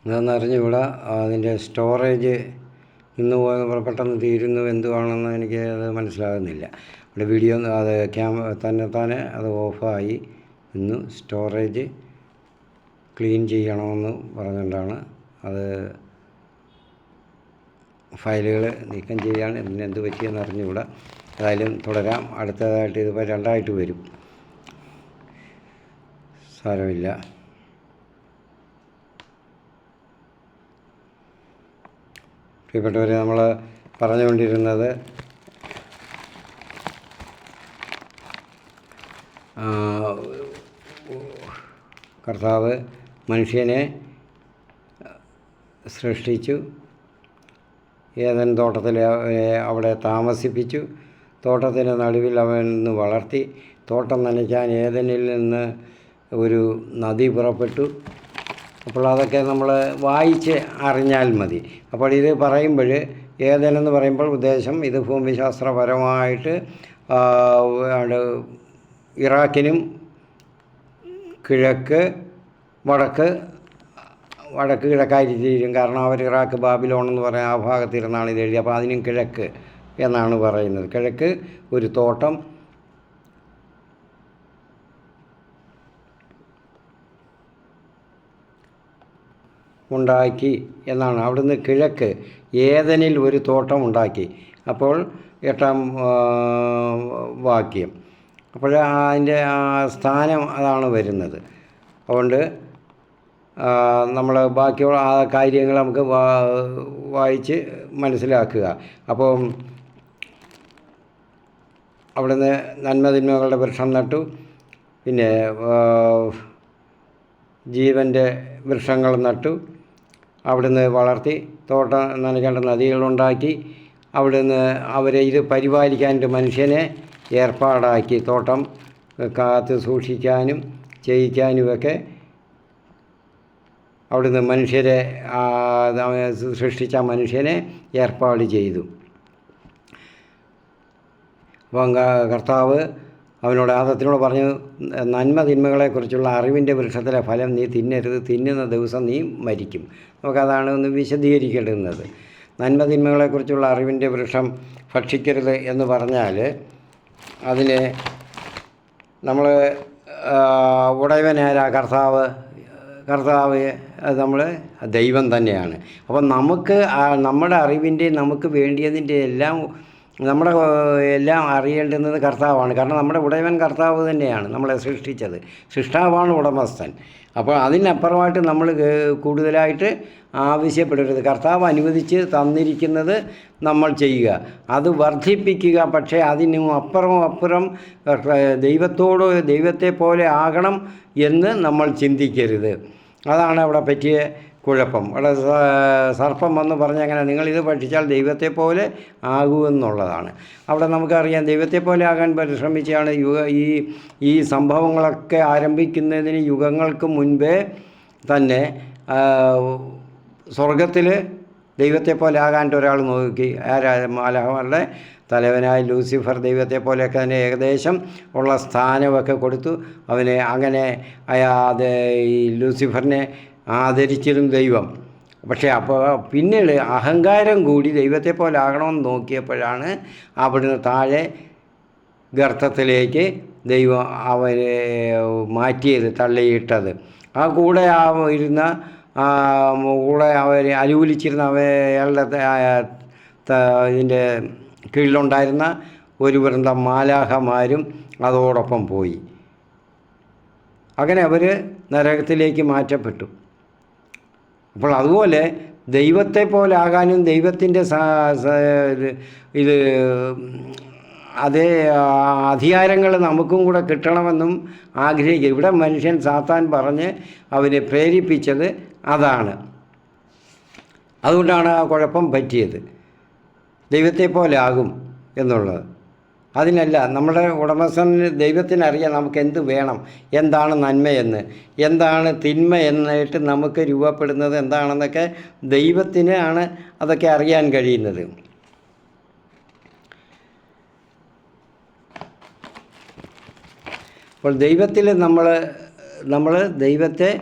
എന്താണെന്ന് അറിഞ്ഞുകൂടാ. അതിൻ്റെ സ്റ്റോറേജ് നിന്ന് പെട്ടെന്ന് തീരുന്നു എന്തുവാണെന്ന് എനിക്ക് അത് മനസ്സിലാകുന്നില്ല. ഇവിടെ വീഡിയോ അത് തന്നെ അത് ഓഫായി ഇന്ന് സ്റ്റോറേജ് ക്ലീൻ ചെയ്യണമെന്ന് പറഞ്ഞുകൊണ്ടാണ് അത് ഫയലുകൾ നീക്കം ചെയ്യാൻ എന്ത് പറ്റിയെന്ന് അറിഞ്ഞുകൂടാ. ഏതായാലും തുടരാം. അടുത്തതായിട്ട് ഇതിപ്പോൾ രണ്ടായിട്ട് വരും, സാരമില്ല. പ്രിയപ്പെട്ടവരെ, നമ്മൾ പറഞ്ഞുകൊണ്ടിരുന്നത് കർത്താവ് മനുഷ്യനെ സൃഷ്ടിച്ചു, ഏദൻ തോട്ടത്തിൽ അവിടെ താമസിപ്പിച്ചു, തോട്ടത്തിൻ്റെ നടുവിൽ അവൻ വളർത്തി. തോട്ടം നനയ്ക്കാൻ ഏദനിൽ നിന്ന് ഒരു നദി പുറപ്പെട്ടു. അപ്പോൾ അതൊക്കെ നമ്മൾ വായിച്ച് അറിഞ്ഞാൽ മതി. അപ്പോൾ ഇത് പറയുമ്പോൾ ഏദനെന്ന് പറയുമ്പോൾ ഉദ്ദേശം ഇത് ഭൂമിശാസ്ത്രപരമായിട്ട് ഇറാഖിനും വടക്ക് കിഴക്കായിട്ട് തീരും. കാരണം അവർ ഇറാഖ് ബാബിലോൺ എന്ന് പറയുന്ന ആ ഭാഗത്തിരുന്നാണ് ഇത് എഴുതി. അപ്പോൾ അതിനും കിഴക്ക് എന്നാണ് പറയുന്നത്. കിഴക്ക് ഒരു തോട്ടം ഉണ്ടാക്കി എന്നാണ്. അവിടുന്ന് കിഴക്ക് ഏദനിൽ ഒരു തോട്ടം ഉണ്ടാക്കി. അപ്പോൾ 8-ാം വാക്യം. അപ്പോൾ അതിൻ്റെ സ്ഥാനം അതാണ് വരുന്നത്. അതുകൊണ്ട് നമ്മൾ ബാക്കിയുള്ള ആ കാര്യങ്ങൾ നമുക്ക് വായിച്ച് മനസ്സിലാക്കുക. അപ്പം അവിടുന്ന് നന്മതിന്മകളുടെ വൃക്ഷം നട്ടു, പിന്നെ ജീവൻ്റെ വൃക്ഷങ്ങൾ നട്ടു, അവിടുന്ന് വളർത്തി, തോട്ടം നനയ്ക്കേണ്ട നദികളുണ്ടാക്കി, അവിടുന്ന് അവരെ ഇത് പരിപാലിക്കാനായിട്ട് മനുഷ്യനെ ഏർപ്പാടാക്കി. തോട്ടം കാത്ത് സൂക്ഷിക്കാനും ചെയ്യിക്കാനുമൊക്കെ അവിടുന്ന് മനുഷ്യരെ സൃഷ്ടിച്ച മനുഷ്യനെ ഏർപ്പാട് ചെയ്തു. അപ്പം കർത്താവ് അവനോട് ആദത്തിനോട് പറഞ്ഞു, നന്മ തിന്മകളെക്കുറിച്ചുള്ള അറിവിൻ്റെ വൃക്ഷത്തിലെ ഫലം നീ തിന്നരുത്, തിന്നുന്ന ദിവസം നീ മരിക്കും. നമുക്കതാണ് ഒന്ന് വിശദീകരിക്കേണ്ടുന്നത്. നന്മ തിന്മകളെക്കുറിച്ചുള്ള അറിവിൻ്റെ വൃക്ഷം ഭക്ഷിക്കരുത് എന്ന് പറഞ്ഞാൽ അതിന് നമ്മൾ ഉടയവനായ കർത്താവ് നമ്മൾ ദൈവം തന്നെയാണ്. അപ്പം നമുക്ക് നമ്മുടെ അറിവിൻ്റെ നമുക്ക് വേണ്ടിയതിൻ്റെ എല്ലാം അറിയേണ്ടുന്നത് കർത്താവാണ്. കാരണം നമ്മുടെ ഉടയവൻ കർത്താവ് തന്നെയാണ്, നമ്മളെ സൃഷ്ടിച്ചത്. സൃഷ്ടാവാണ് ഉടമസ്ഥൻ. അപ്പോൾ അതിനപ്പുറമായിട്ട് നമ്മൾ കൂടുതലായിട്ട് ആവശ്യപ്പെടരുത്. കർത്താവ് അനുവദിച്ച് തന്നിരിക്കുന്നത് നമ്മൾ ചെയ്യുക, അത് വർദ്ധിപ്പിക്കുക. പക്ഷേ അതിനും അപ്പുറം ദൈവത്തെ പോലെ ആകണം എന്ന് നമ്മൾ ചിന്തിക്കരുത്. അതാണ് അവിടെ പറ്റിയ കുഴപ്പം. അവിടെ സർപ്പം വന്ന് പറഞ്ഞങ്ങനെ നിങ്ങളിത് പഠിച്ചാൽ ദൈവത്തെ പോലെ ആകുമെന്നുള്ളതാണ്. അവിടെ നമുക്കറിയാം ദൈവത്തെ പോലെ ആകാൻ പരിശ്രമിച്ചാണ് ഈ സംഭവങ്ങളൊക്കെ ആരംഭിക്കുന്നതിന് യുഗങ്ങൾക്ക് മുൻപേ തന്നെ സ്വർഗത്തിൽ ദൈവത്തെ പോലെ ആകാൻ ഒരാൾ നോക്കി. മാലാഖമാരുടെ തലവനായ ലൂസിഫർ ദൈവത്തെ പോലെയൊക്കെ തന്നെ ഏകദേശം ഉള്ള സ്ഥാനമൊക്കെ കൊടുത്തു. അവനെ അങ്ങനെ ഈ ലൂസിഫറിനെ ആദരിച്ചിരുന്നു ദൈവം. പക്ഷേ അപ്പോൾ പിന്നീട് അഹങ്കാരം കൂടി ദൈവത്തെ പോലെ ആകണമെന്ന് നോക്കിയപ്പോഴാണ് അവിടുന്ന് താഴെ ഗർത്തത്തിലേക്ക് ദൈവം അവനെ മാറ്റിയത്, തള്ളിയിട്ടത്. ആ കൂടെ അവരെ അനുകൂലിച്ചിരുന്ന അയാളുടെ ഇതിൻ്റെ കീഴിലുണ്ടായിരുന്ന ഒരു വൃന്ദം മാലാഖമാരും അതോടൊപ്പം പോയി. അങ്ങനെ അവർ നരകത്തിലേക്ക് മാറ്റപ്പെട്ടു. അപ്പോൾ അതുപോലെ ദൈവത്തെ പോലെ ആകാനും ദൈവത്തിൻ്റെ അതേ അധികാരങ്ങൾ നമുക്കും കൂടെ കിട്ടണമെന്നും ആഗ്രഹിക്കുക. ഇവിടെ മനുഷ്യൻ സാത്താൻ പറഞ്ഞ് അവനെ പ്രേരിപ്പിച്ചത് അതാണ്. അതുകൊണ്ടാണ് ആ കുഴപ്പം പറ്റിയത്. ദൈവത്തെ പോലെ ആകും എന്നുള്ളത്. അതിനല്ല, നമ്മുടെ ഉടമസ്ഥന് ദൈവത്തിനറിയാം നമുക്ക് എന്ത് വേണം, എന്താണ് നന്മയെന്ന്, എന്താണ് തിന്മ എന്നിട്ട് നമുക്ക് രൂപപ്പെടുന്നത് എന്താണെന്നൊക്കെ ദൈവത്തിന് ആണ് അതൊക്കെ അറിയാൻ കഴിയുന്നത്. അപ്പോൾ ദൈവത്തിൽ നമ്മൾ ദൈവത്തെ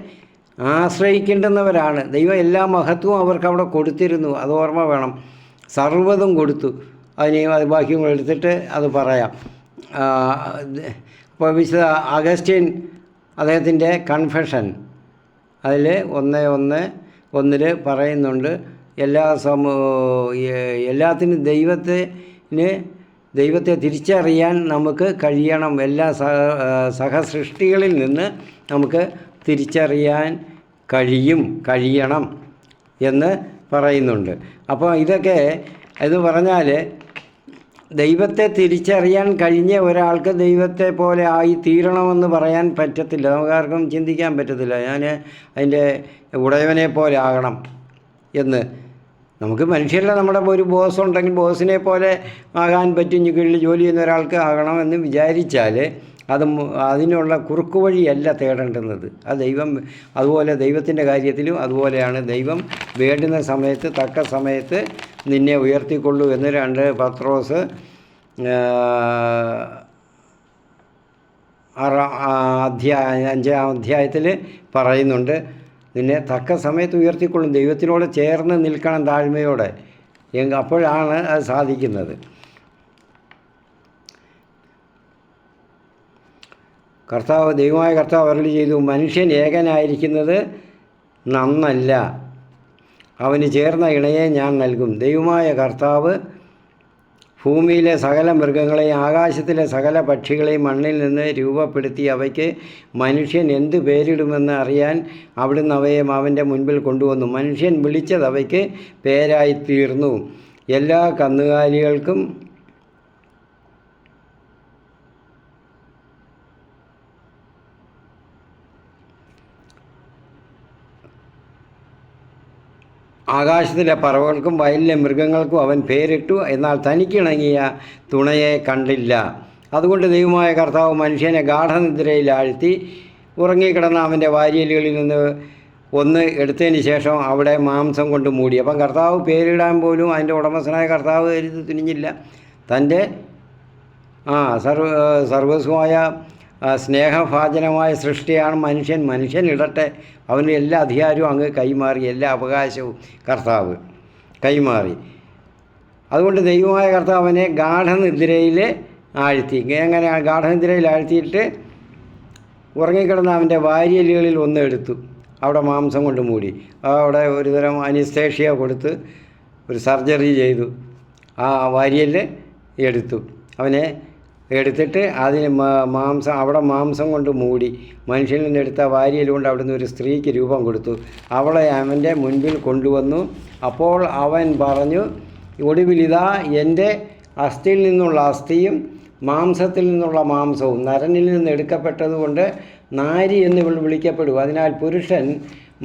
ആശ്രയിക്കേണ്ടുന്നവരാണ്. ദൈവം എല്ലാ മഹത്വവും അവർക്ക് അവിടെ കൊടുത്തിരുന്നു, അത് ഓർമ്മ വേണം. സർവ്വതും കൊടുത്തു. അത് ബാക്കിയും എടുത്തിട്ട് അത് പറയാം. ഇപ്പോൾ വിശുദ്ധ അഗസ്റ്റിൻ അദ്ദേഹത്തിൻ്റെ കൺഫെഷൻ അതിൽ 1:1 പറയുന്നുണ്ട്, എല്ലാത്തിനും ദൈവത്തെ തിരിച്ചറിയാൻ നമുക്ക് കഴിയണം. എല്ലാ സഹസൃഷ്ടികളിൽ നിന്ന് നമുക്ക് തിരിച്ചറിയാൻ കഴിയണം എന്ന് പറയുന്നുണ്ട്. അപ്പോൾ ഇതൊക്കെ ഇത് പറഞ്ഞാൽ ദൈവത്തെ തിരിച്ചറിയാൻ കഴിഞ്ഞ ഒരാൾക്ക് ദൈവത്തെ പോലെ ആയി തീരണമെന്ന് പറയാൻ പറ്റത്തില്ല. നമുക്കാർക്കും ചിന്തിക്കാൻ പറ്റത്തില്ല ഞാൻ അതിൻ്റെ ഉടയവനെ പോലെ ആകണം എന്ന്. നമുക്ക് മനുഷ്യരുടെ നമ്മുടെ ഒരു ബോസ് ഉണ്ടെങ്കിൽ ബോസിനെ പോലെ ആകാൻ പറ്റും, കീഴിൽ ജോലി ചെയ്യുന്ന ഒരാൾക്ക് ആകണമെന്ന് വിചാരിച്ചാൽ അതിനുള്ള കുറുക്കു വഴിയല്ല തേടേണ്ടുന്നത്. അതുപോലെ ദൈവത്തിൻ്റെ കാര്യത്തിലും അതുപോലെയാണ്. ദൈവം വേണ്ടുന്ന സമയത്ത് തക്ക സമയത്ത് നിന്നെ ഉയർത്തിക്കൊള്ളൂ എന്ന് 2 പത്രോസ് 5-ാം അധ്യായത്തിൽ പറയുന്നുണ്ട്. നിന്നെ തക്ക സമയത്ത് ഉയർത്തിക്കൊള്ളും. ദൈവത്തിനോട് ചേർന്ന് നിൽക്കണം താഴ്മയോടെ, അപ്പോഴാണ് അത് സാധിക്കുന്നത്. ദൈവമായ കർത്താവ് അരുളി ചെയ്തു, മനുഷ്യൻ ഏകനായിരിക്കുന്നത് നന്നല്ല, അവന് ചേർന്ന ഇണയെ ഞാൻ നൽകും. ദൈവമായ കർത്താവ് ഭൂമിയിലെ സകല മൃഗങ്ങളെയും ആകാശത്തിലെ സകല പക്ഷികളെയും മണ്ണിൽ നിന്ന് രൂപപ്പെടുത്തി അവയ്ക്ക് മനുഷ്യൻ എന്ത് പേരിടുമെന്ന് അറിയാൻ അവിടുന്ന് അവയെ അവൻ്റെ മുൻപിൽ കൊണ്ടുവന്നു. മനുഷ്യൻ വിളിച്ചത് അവയ്ക്ക് പേരായിത്തീർന്നു. എല്ലാ കന്നുകാലികൾക്കും ആകാശത്തിലെ പറവകൾക്കും വയലിലെ മൃഗങ്ങൾക്കും അവൻ പേരിട്ടു. എന്നാൽ തനിക്കിണങ്ങിയ തുണയെ കണ്ടില്ല. അതുകൊണ്ട് ദൈവമായ കർത്താവ് മനുഷ്യനെ ഗാഠനിദ്രയിൽ ആഴ്ത്തി ഉറങ്ങിക്കിടന്ന അവൻ്റെ വാരിയലുകളിൽ നിന്ന് ഒന്ന് എടുത്തതിന് ശേഷം അവിടെ മാംസം കൊണ്ട് മൂടി. അപ്പം കർത്താവ് പേരിടാൻ പോലും അതിൻ്റെ ഉടമസ്ഥനായ കർത്താവ് തുനിഞ്ഞില്ല. തൻ്റെ സർവസ്വമായ സ്നേഹഭാജനമായ സൃഷ്ടിയാണ് മനുഷ്യൻ ഇടട്ടെ, അവന് എല്ലാ അധികാരവും അങ്ങ് കൈമാറി, എല്ലാ അവകാശവും കർത്താവ് കൈമാറി. അതുകൊണ്ട് ദൈവമായ കർത്താവ് അവനെ ഗാഠനിദ്രയിൽ ആഴ്ത്തി. എങ്ങനെ ഗാഠനിദ്രയിൽ ആഴ്ത്തിയിട്ട് ഉറങ്ങിക്കിടന്ന അവൻ്റെ വാരിയലുകളിൽ ഒന്ന് എടുത്തു, അവിടെ മാംസം കൊണ്ട് മൂടി. അവിടെ ഒരുതരം അനിസ്തേഷ്യ കൊടുത്ത് ഒരു സർജറി ചെയ്തു. ആ വാരിയല് എടുത്തു, അവനെ എടുത്തിട്ട് അതിന് അവിടെ മാംസം കൊണ്ട് മൂടി. മനുഷ്യനിൽ നിന്നെടുത്ത വാരിയൽ കൊണ്ട് അവിടുന്ന് ഒരു സ്ത്രീക്ക് രൂപം കൊടുത്തു. അവളെ അവൻ്റെ മുൻപിൽ കൊണ്ടുവന്നു. അപ്പോൾ അവൻ പറഞ്ഞു, ഒടുവിലിതാ എൻ്റെ അസ്ഥിയിൽ നിന്നുള്ള അസ്ഥിയും മാംസത്തിൽ നിന്നുള്ള മാംസവും നരനിൽ നിന്ന് എടുക്കപ്പെട്ടതുകൊണ്ട് നാരി എന്ന് വിളിക്കപ്പെടും. അതിനാൽ പുരുഷൻ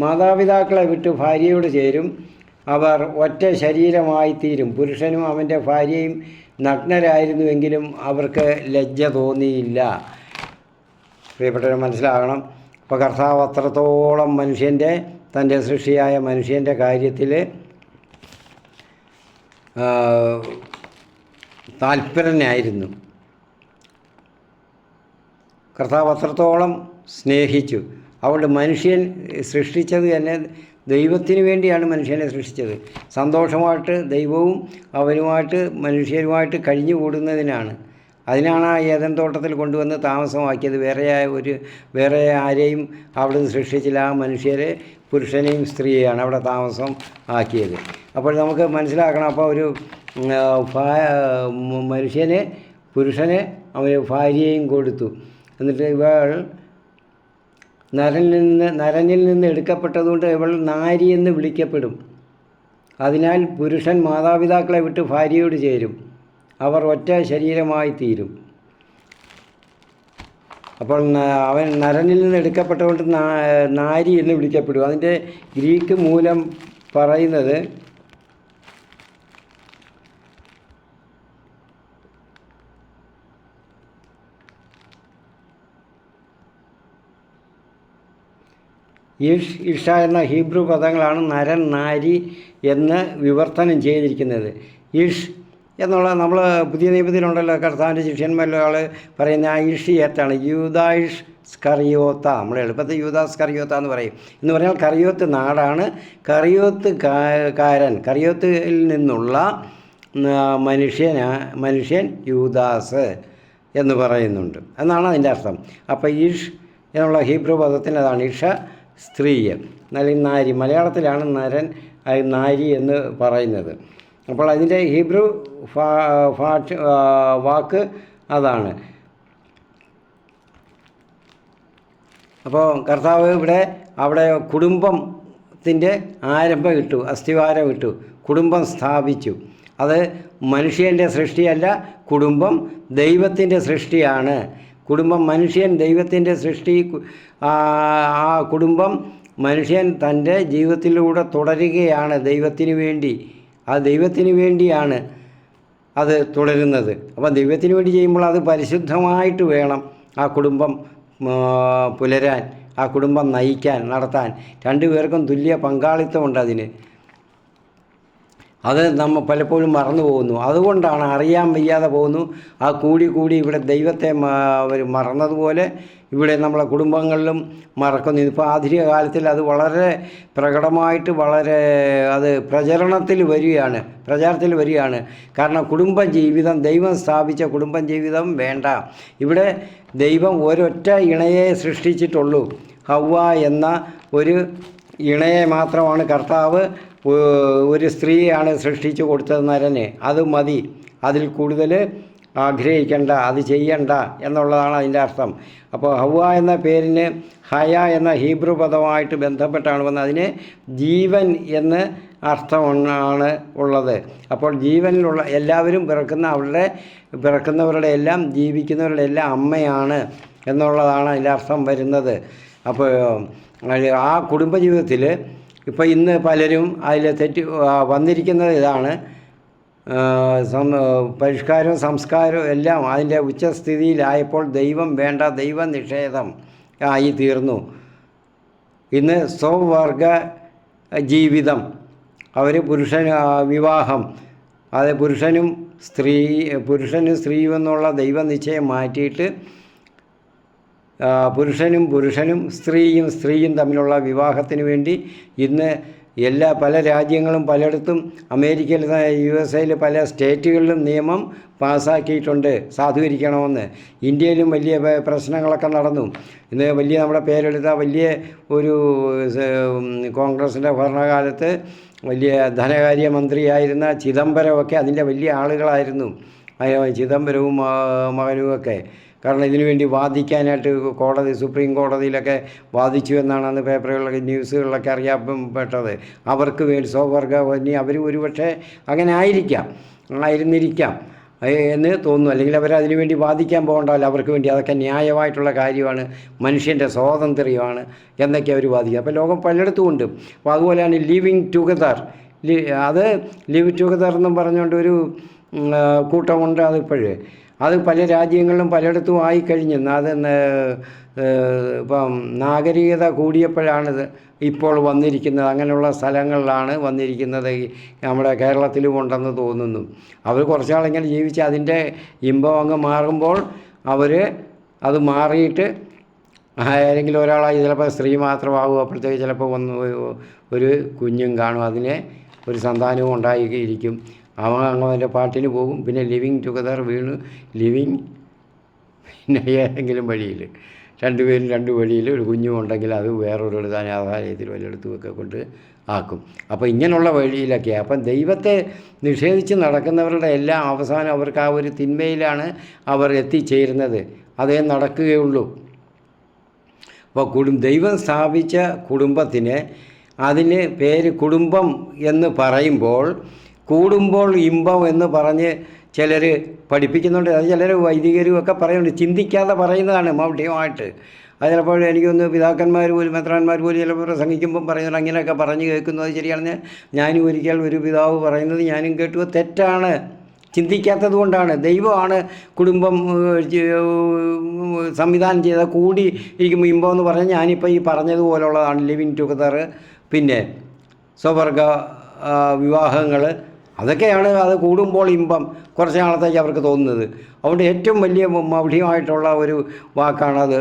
മാതാപിതാക്കളെ വിട്ട് ഭാര്യയോട് ചേരും, അവർ ഒറ്റ ശരീരമായി തീരും. പുരുഷനും അവൻ്റെ ഭാര്യയും നഗ്നരായിരുന്നുവെങ്കിലും അവർക്ക് ലജ്ജ തോന്നിയില്ല. പ്രിയപ്പെട്ടവരെ മനസ്സിലാകണം. അപ്പോൾ കർത്താവ് അത്രത്തോളം തൻ്റെ സൃഷ്ടിയായ മനുഷ്യൻ്റെ കാര്യത്തിൽ താല്പര്യനായിരുന്നു. കർത്താവ് അത്രത്തോളം സ്നേഹിച്ചു. അതുകൊണ്ട് മനുഷ്യൻ സൃഷ്ടിച്ചത് തന്നെ ദൈവത്തിന് വേണ്ടിയാണ് മനുഷ്യനെ സൃഷ്ടിച്ചത്. സന്തോഷമായിട്ട് ദൈവവും അവനുമായിട്ട് മനുഷ്യരുമായിട്ട് കഴിഞ്ഞുകൂടുന്നതിനാണ്. അതിനാണ് ആ ഏദൻ തോട്ടത്തിൽ കൊണ്ടുവന്ന് താമസമാക്കിയത്. വേറെ ആരെയും അവിടെ നിന്ന് സൃഷ്ടിച്ചില്ല. ആ മനുഷ്യരെ, പുരുഷനെയും സ്ത്രീയെയാണ് അവിടെ താമസം ആക്കിയത്. അപ്പോൾ നമുക്ക് മനസ്സിലാക്കണം. അപ്പോൾ ഒരു പുരുഷന് അവന് ഭാര്യയും കൊടുത്തു. എന്നിട്ട് ഇവൾ നരനിൽ നിന്ന് എടുക്കപ്പെട്ടതുകൊണ്ട് ഇവൾ നാരി എന്ന് വിളിക്കപ്പെടും. അതിനാൽ പുരുഷൻ മാതാപിതാക്കളെ വിട്ട് ഭാര്യയോട് ചേരും, അവർ ഒറ്റ ശരീരമായി തീരും. അപ്പോൾ അവൻ നരനിൽ നിന്ന് എടുക്കപ്പെട്ടതുകൊണ്ട് നാരി എന്ന് വിളിക്കപ്പെടും. അതിൻ്റെ ഗ്രീക്ക് മൂലം പറയുന്നത് ഇഷ എന്ന ഹീബ്രു പദങ്ങളാണ് നരൻ നാരി എന്ന് വിവർത്തനം ചെയ്തിരിക്കുന്നത്. ഇഷ് എന്നുള്ള നമ്മൾ പുതിയ നിയമത്തിലുണ്ടല്ലോ കർത്താവിൻ്റെ ശിഷ്യന്മാരിൽ ആൾ പറയുന്ന ഐഷിയത്താണ് യൂദായിഷ് സ്കറിയോത്ത. നമ്മൾ എളുപ്പത്തിൽ യൂദാസ് കറിയോത്ത എന്ന് പറയും. എന്ന് പറഞ്ഞാൽ കറിയോത്ത് നാടാണ്. കറിയോത്തിൽ നിന്നുള്ള മനുഷ്യൻ യൂദാസ് എന്ന് പറയുന്നുണ്ട് എന്നാണ് അതിൻ്റെ അർത്ഥം. അപ്പോൾ ഈഷ് എന്നുള്ള ഹീബ്രു പദത്തിന് അതാണ് ഇഷ, സ്ത്രീ, അല്ലെങ്കിൽ നാരി. മലയാളത്തിലാണ് നരൻ നാരി എന്ന് പറയുന്നത്. അപ്പോൾ അതിൻ്റെ ഹീബ്രു വാക്ക് അതാണ്. അപ്പോൾ കർത്താവ് അവിടെ കുടുംബത്തിൻ്റെ ആരംഭം ഇട്ടു, അസ്ഥിവാരം ഇട്ടു, കുടുംബം സ്ഥാപിച്ചു. അത് മനുഷ്യൻ്റെ സൃഷ്ടിയല്ല, കുടുംബം ദൈവത്തിൻ്റെ സൃഷ്ടിയാണ്. കുടുംബം മനുഷ്യൻ ദൈവത്തിൻ്റെ സൃഷ്ടി. ആ കുടുംബം മനുഷ്യൻ തൻ്റെ ജീവിതത്തിലൂടെ തുടരുകയാണ് ദൈവത്തിന് വേണ്ടി. ആ ദൈവത്തിന് വേണ്ടിയാണ് അത് തുടരുന്നത്. അപ്പം ദൈവത്തിന് വേണ്ടി ചെയ്യുമ്പോൾ അത് പരിശുദ്ധമായിട്ട് വേണം ആ കുടുംബം പുലരാൻ, ആ കുടുംബം നയിക്കാൻ, നടത്താൻ. രണ്ടുപേർക്കും തുല്യ പങ്കാളിത്തമുണ്ട് അതിന്. അത് നമ്മൾ പലപ്പോഴും മറന്നു പോകുന്നു. അതുകൊണ്ടാണ് അറിയാൻ വയ്യാതെ പോകുന്നു. ആ കൂടി ഇവിടെ ദൈവത്തെ അവർ മറന്നതുപോലെ ഇവിടെ നമ്മളെ കുടുംബങ്ങളിലും മറക്കുന്നു. ഇപ്പോൾ ആധുനിക കാലത്തിൽ അത് വളരെ പ്രകടമായിട്ട് അത് പ്രചാരത്തിൽ വരികയാണ്. കാരണം കുടുംബജീവിതം, ദൈവം സ്ഥാപിച്ച കുടുംബജീവിതം വേണ്ട. ഇവിടെ ദൈവം ഒരൊറ്റ ഇണയെ സൃഷ്ടിച്ചിട്ടുള്ളൂ. ഹവ്വ എന്ന ഒരു ഇണയെ മാത്രമാണ് കർത്താവ് ഒരു സ്ത്രീയാണ് സൃഷ്ടിച്ചു കൊടുത്തത് നരനെ. അത് മതി, അതിൽ കൂടുതൽ ആഗ്രഹിക്കേണ്ട, അത് ചെയ്യണ്ട എന്നുള്ളതാണ് അതിൻ്റെ അർത്ഥം. അപ്പോൾ ഹവ്വ എന്ന പേരിന് ഹയ എന്ന ഹീബ്രു പദമായിട്ട് ബന്ധപ്പെട്ടാണ് വന്നത്. അതിന് ജീവൻ എന്ന് അർത്ഥമാണ് ഉള്ളത്. അപ്പോൾ ജീവനിലുള്ള എല്ലാവരും പിറക്കുന്നവരുടെ എല്ലാം ജീവിക്കുന്നവരുടെ എല്ലാം അമ്മയാണ് എന്നുള്ളതാണ് അതിൻ്റെ അർത്ഥം വരുന്നത്. അപ്പോൾ ആ കുടുംബജീവിതത്തിൽ ഇപ്പോൾ ഇന്ന് പലരും അതിൽ വന്നിരിക്കുന്നത് ഇതാണ്. പരിഷ്കാരവും സംസ്കാരവും എല്ലാം അതിൻ്റെ ഉച്ചസ്ഥിതിയിലായപ്പോൾ ദൈവം വേണ്ട, ദൈവനിഷേധം ആയി തീർന്നു. ഇന്ന് സ്വവർഗ ജീവിതം, അവർ വിവാഹം, അത് പുരുഷനും സ്ത്രീയും എന്നുള്ള ദൈവനിശ്ചയം മാറ്റിയിട്ട് പുരുഷനും സ്ത്രീയും തമ്മിലുള്ള വിവാഹത്തിന് വേണ്ടി ഇന്ന് പല രാജ്യങ്ങളും പലയിടത്തും അമേരിക്കയിൽ, USA പല സ്റ്റേറ്റുകളിലും നിയമം പാസ്സാക്കിയിട്ടുണ്ട് സാധൂകരിക്കണമെന്ന്. ഇന്ത്യയിലും വലിയ പ്രശ്നങ്ങളൊക്കെ നടന്നു. ഇന്ന് നമ്മുടെ പേരെടുത്ത വലിയ ഒരു കോൺഗ്രസിൻ്റെ ഭരണകാലത്ത് വലിയ ധനകാര്യമന്ത്രിയായിരുന്ന ചിദംബരമൊക്കെ അതിൻ്റെ വലിയ ആളുകളായിരുന്നു. ചിദംബരവും മകനുമൊക്കെ. കാരണം ഇതിനു വേണ്ടി വാദിക്കാനായിട്ട് സുപ്രീം കോടതിയിലൊക്കെ വാദിച്ചു എന്നാണ് അന്ന് പേപ്പറുകളിലൊക്കെ ന്യൂസുകളിലൊക്കെ അറിയപ്പെട്ടത്. അവർക്ക് വേണ്ടി സ്വവർഗ അവർ ഒരുപക്ഷെ അങ്ങനെ ആയിരുന്നിരിക്കാം എന്ന് തോന്നുന്നു. അല്ലെങ്കിൽ അവരതിനു വേണ്ടി വാദിക്കാൻ പോകണ്ടല്ലോ, അവർക്ക് വേണ്ടി അതൊക്കെ ന്യായമായിട്ടുള്ള കാര്യമാണ്, മനുഷ്യൻ്റെ സ്വാതന്ത്ര്യമാണ് എന്നൊക്കെ അവർ വാദിക്കുക. അപ്പോൾ ലോകം പലയിടത്തും ഉണ്ട്. അപ്പോൾ അതുപോലെയാണ് ലിവിങ് ടുഗദർ. ലിവ് ടുഗദർ എന്നും പറഞ്ഞുകൊണ്ട് ഒരു കൂട്ടമുണ്ട്. അത് പല രാജ്യങ്ങളിലും പലയിടത്തും ആയിക്കഴിഞ്ഞു. അത് ഇപ്പം നാഗരികത കൂടിയപ്പോഴാണിത് ഇപ്പോൾ വന്നിരിക്കുന്നത്. അങ്ങനെയുള്ള സ്ഥലങ്ങളിലാണ് വന്നിരിക്കുന്നത്. നമ്മുടെ കേരളത്തിലും ഉണ്ടെന്ന് തോന്നുന്നു. അവർ കുറച്ചാളിങ്ങനെ ജീവിച്ച് അതിൻ്റെ ഇമ്പം അങ്ങ് മാറുമ്പോൾ അത് മാറിയിട്ട് ആരെങ്കിലും ഒരാളായി ചിലപ്പോൾ സ്ത്രീ മാത്രമാകും. അപ്പോഴത്തേക്ക് ചിലപ്പോൾ ഒരു കുഞ്ഞും കാണും, അതിനെ ഒരു സന്താനവും ഉണ്ടായിരിക്കും. അവൻ്റെ പാട്ടിന് പോകും. പിന്നെ ലിവിങ് ടുഗദർ പിന്നെ ഏതെങ്കിലും വഴിയിൽ രണ്ടുപേരും രണ്ട് വഴിയിൽ ഒരു കുഞ്ഞും ഉണ്ടെങ്കിൽ അത് വേറൊരു അനാഥാലയത്തിൽ വല്ലയിടത്തുമൊക്കെ കൊണ്ട് ആക്കും. അപ്പോൾ ഇങ്ങനെയുള്ള വഴിയിലൊക്കെയാണ്. അപ്പം ദൈവത്തെ നിഷേധിച്ച് നടക്കുന്നവരുടെ എല്ലാം അവസാനം അവർക്ക് ആ ഒരു തിന്മയിലാണ് അവർ എത്തിച്ചേരുന്നത്. അതേ നടക്കുകയുള്ളൂ. അപ്പോൾ ദൈവം സ്ഥാപിച്ച കുടുംബത്തിന് അതിന് പേര് കുടുംബം എന്ന് പറയുമ്പോൾ കൂടുമ്പോൾ ഇമ്പം എന്ന് പറഞ്ഞ് ചിലർ പഠിപ്പിക്കുന്നുണ്ട്. അത് ചിലർ വൈദികരും ഒക്കെ പറയുന്നുണ്ട്. ചിന്തിക്കാതെ പറയുന്നതാണ് മൗഢ്യമായിട്ട്. അത് ചിലപ്പോൾ എനിക്കൊന്ന് പിതാക്കന്മാർ പോലും മെത്രാന്മാർ പോലും ചിലപ്പോൾ പ്രസംഗിക്കുമ്പം പറയുന്നുണ്ട്. അങ്ങനെയൊക്കെ പറഞ്ഞ് കേൾക്കുന്നത് ശരിയാണെന്ന് ഞാനും ഒരിക്കൽ ഒരു പിതാവ് പറയുന്നത് ഞാനും കേട്ടു. തെറ്റാണ്. ചിന്തിക്കാത്തത് കൊണ്ടാണ്. ദൈവമാണ് കുടുംബം സംവിധാനം ചെയ്ത കൂടി ഇരിക്കുമ്പോൾ ഇമ്പം എന്ന് പറഞ്ഞാൽ ഞാനിപ്പോൾ ഈ പറഞ്ഞതുപോലുള്ളതാണ്. ലിവിങ് ടുഗദർ, പിന്നെ സ്വവർഗ വിവാഹങ്ങൾ, അതൊക്കെയാണ് അത് കൂടുമ്പോൾ ഇമ്പം കുറച്ച് നാളത്തേക്ക് അവർക്ക് തോന്നുന്നത്. അതുകൊണ്ട് ഏറ്റവും വലിയ മൗഢ്യമായിട്ടുള്ള ഒരു വാക്കാണത്.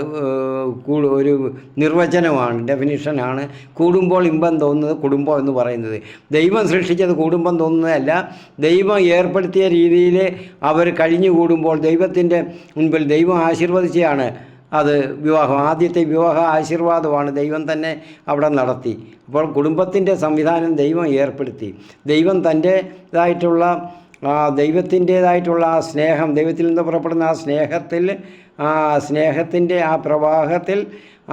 ഒരു നിർവചനമാണ്, ഡെഫിനിഷനാണ് കൂടുമ്പോൾ ഇമ്പം തോന്നുന്നത് കുടുംബം എന്ന് പറയുന്നത്. ദൈവം സൃഷ്ടിച്ചത് കുടുംബം തോന്നുന്നതല്ല, ദൈവം ഏർപ്പെടുത്തിയ രീതിയിൽ അവർ കഴിഞ്ഞു കൂടുമ്പോൾ ദൈവത്തിൻ്റെ മുൻപിൽ ദൈവം ആശീർവദിച്ചാണ് അത് വിവാഹം. ആദ്യത്തെ വിവാഹ ആശീർവാദമാണ് ദൈവം തന്നെ അവിടെ നടത്തി. അപ്പോൾ കുടുംബത്തിൻ്റെ സംവിധാനം ദൈവം ഏർപ്പെടുത്തി. ദൈവം തൻ്റേതായിട്ടുള്ള ദൈവത്തിൻ്റേതായിട്ടുള്ള ആ സ്നേഹം, ദൈവത്തിൽ നിന്ന് പുറപ്പെടുന്ന ആ സ്നേഹത്തിൻ്റെ ആ പ്രവാഹത്തിൽ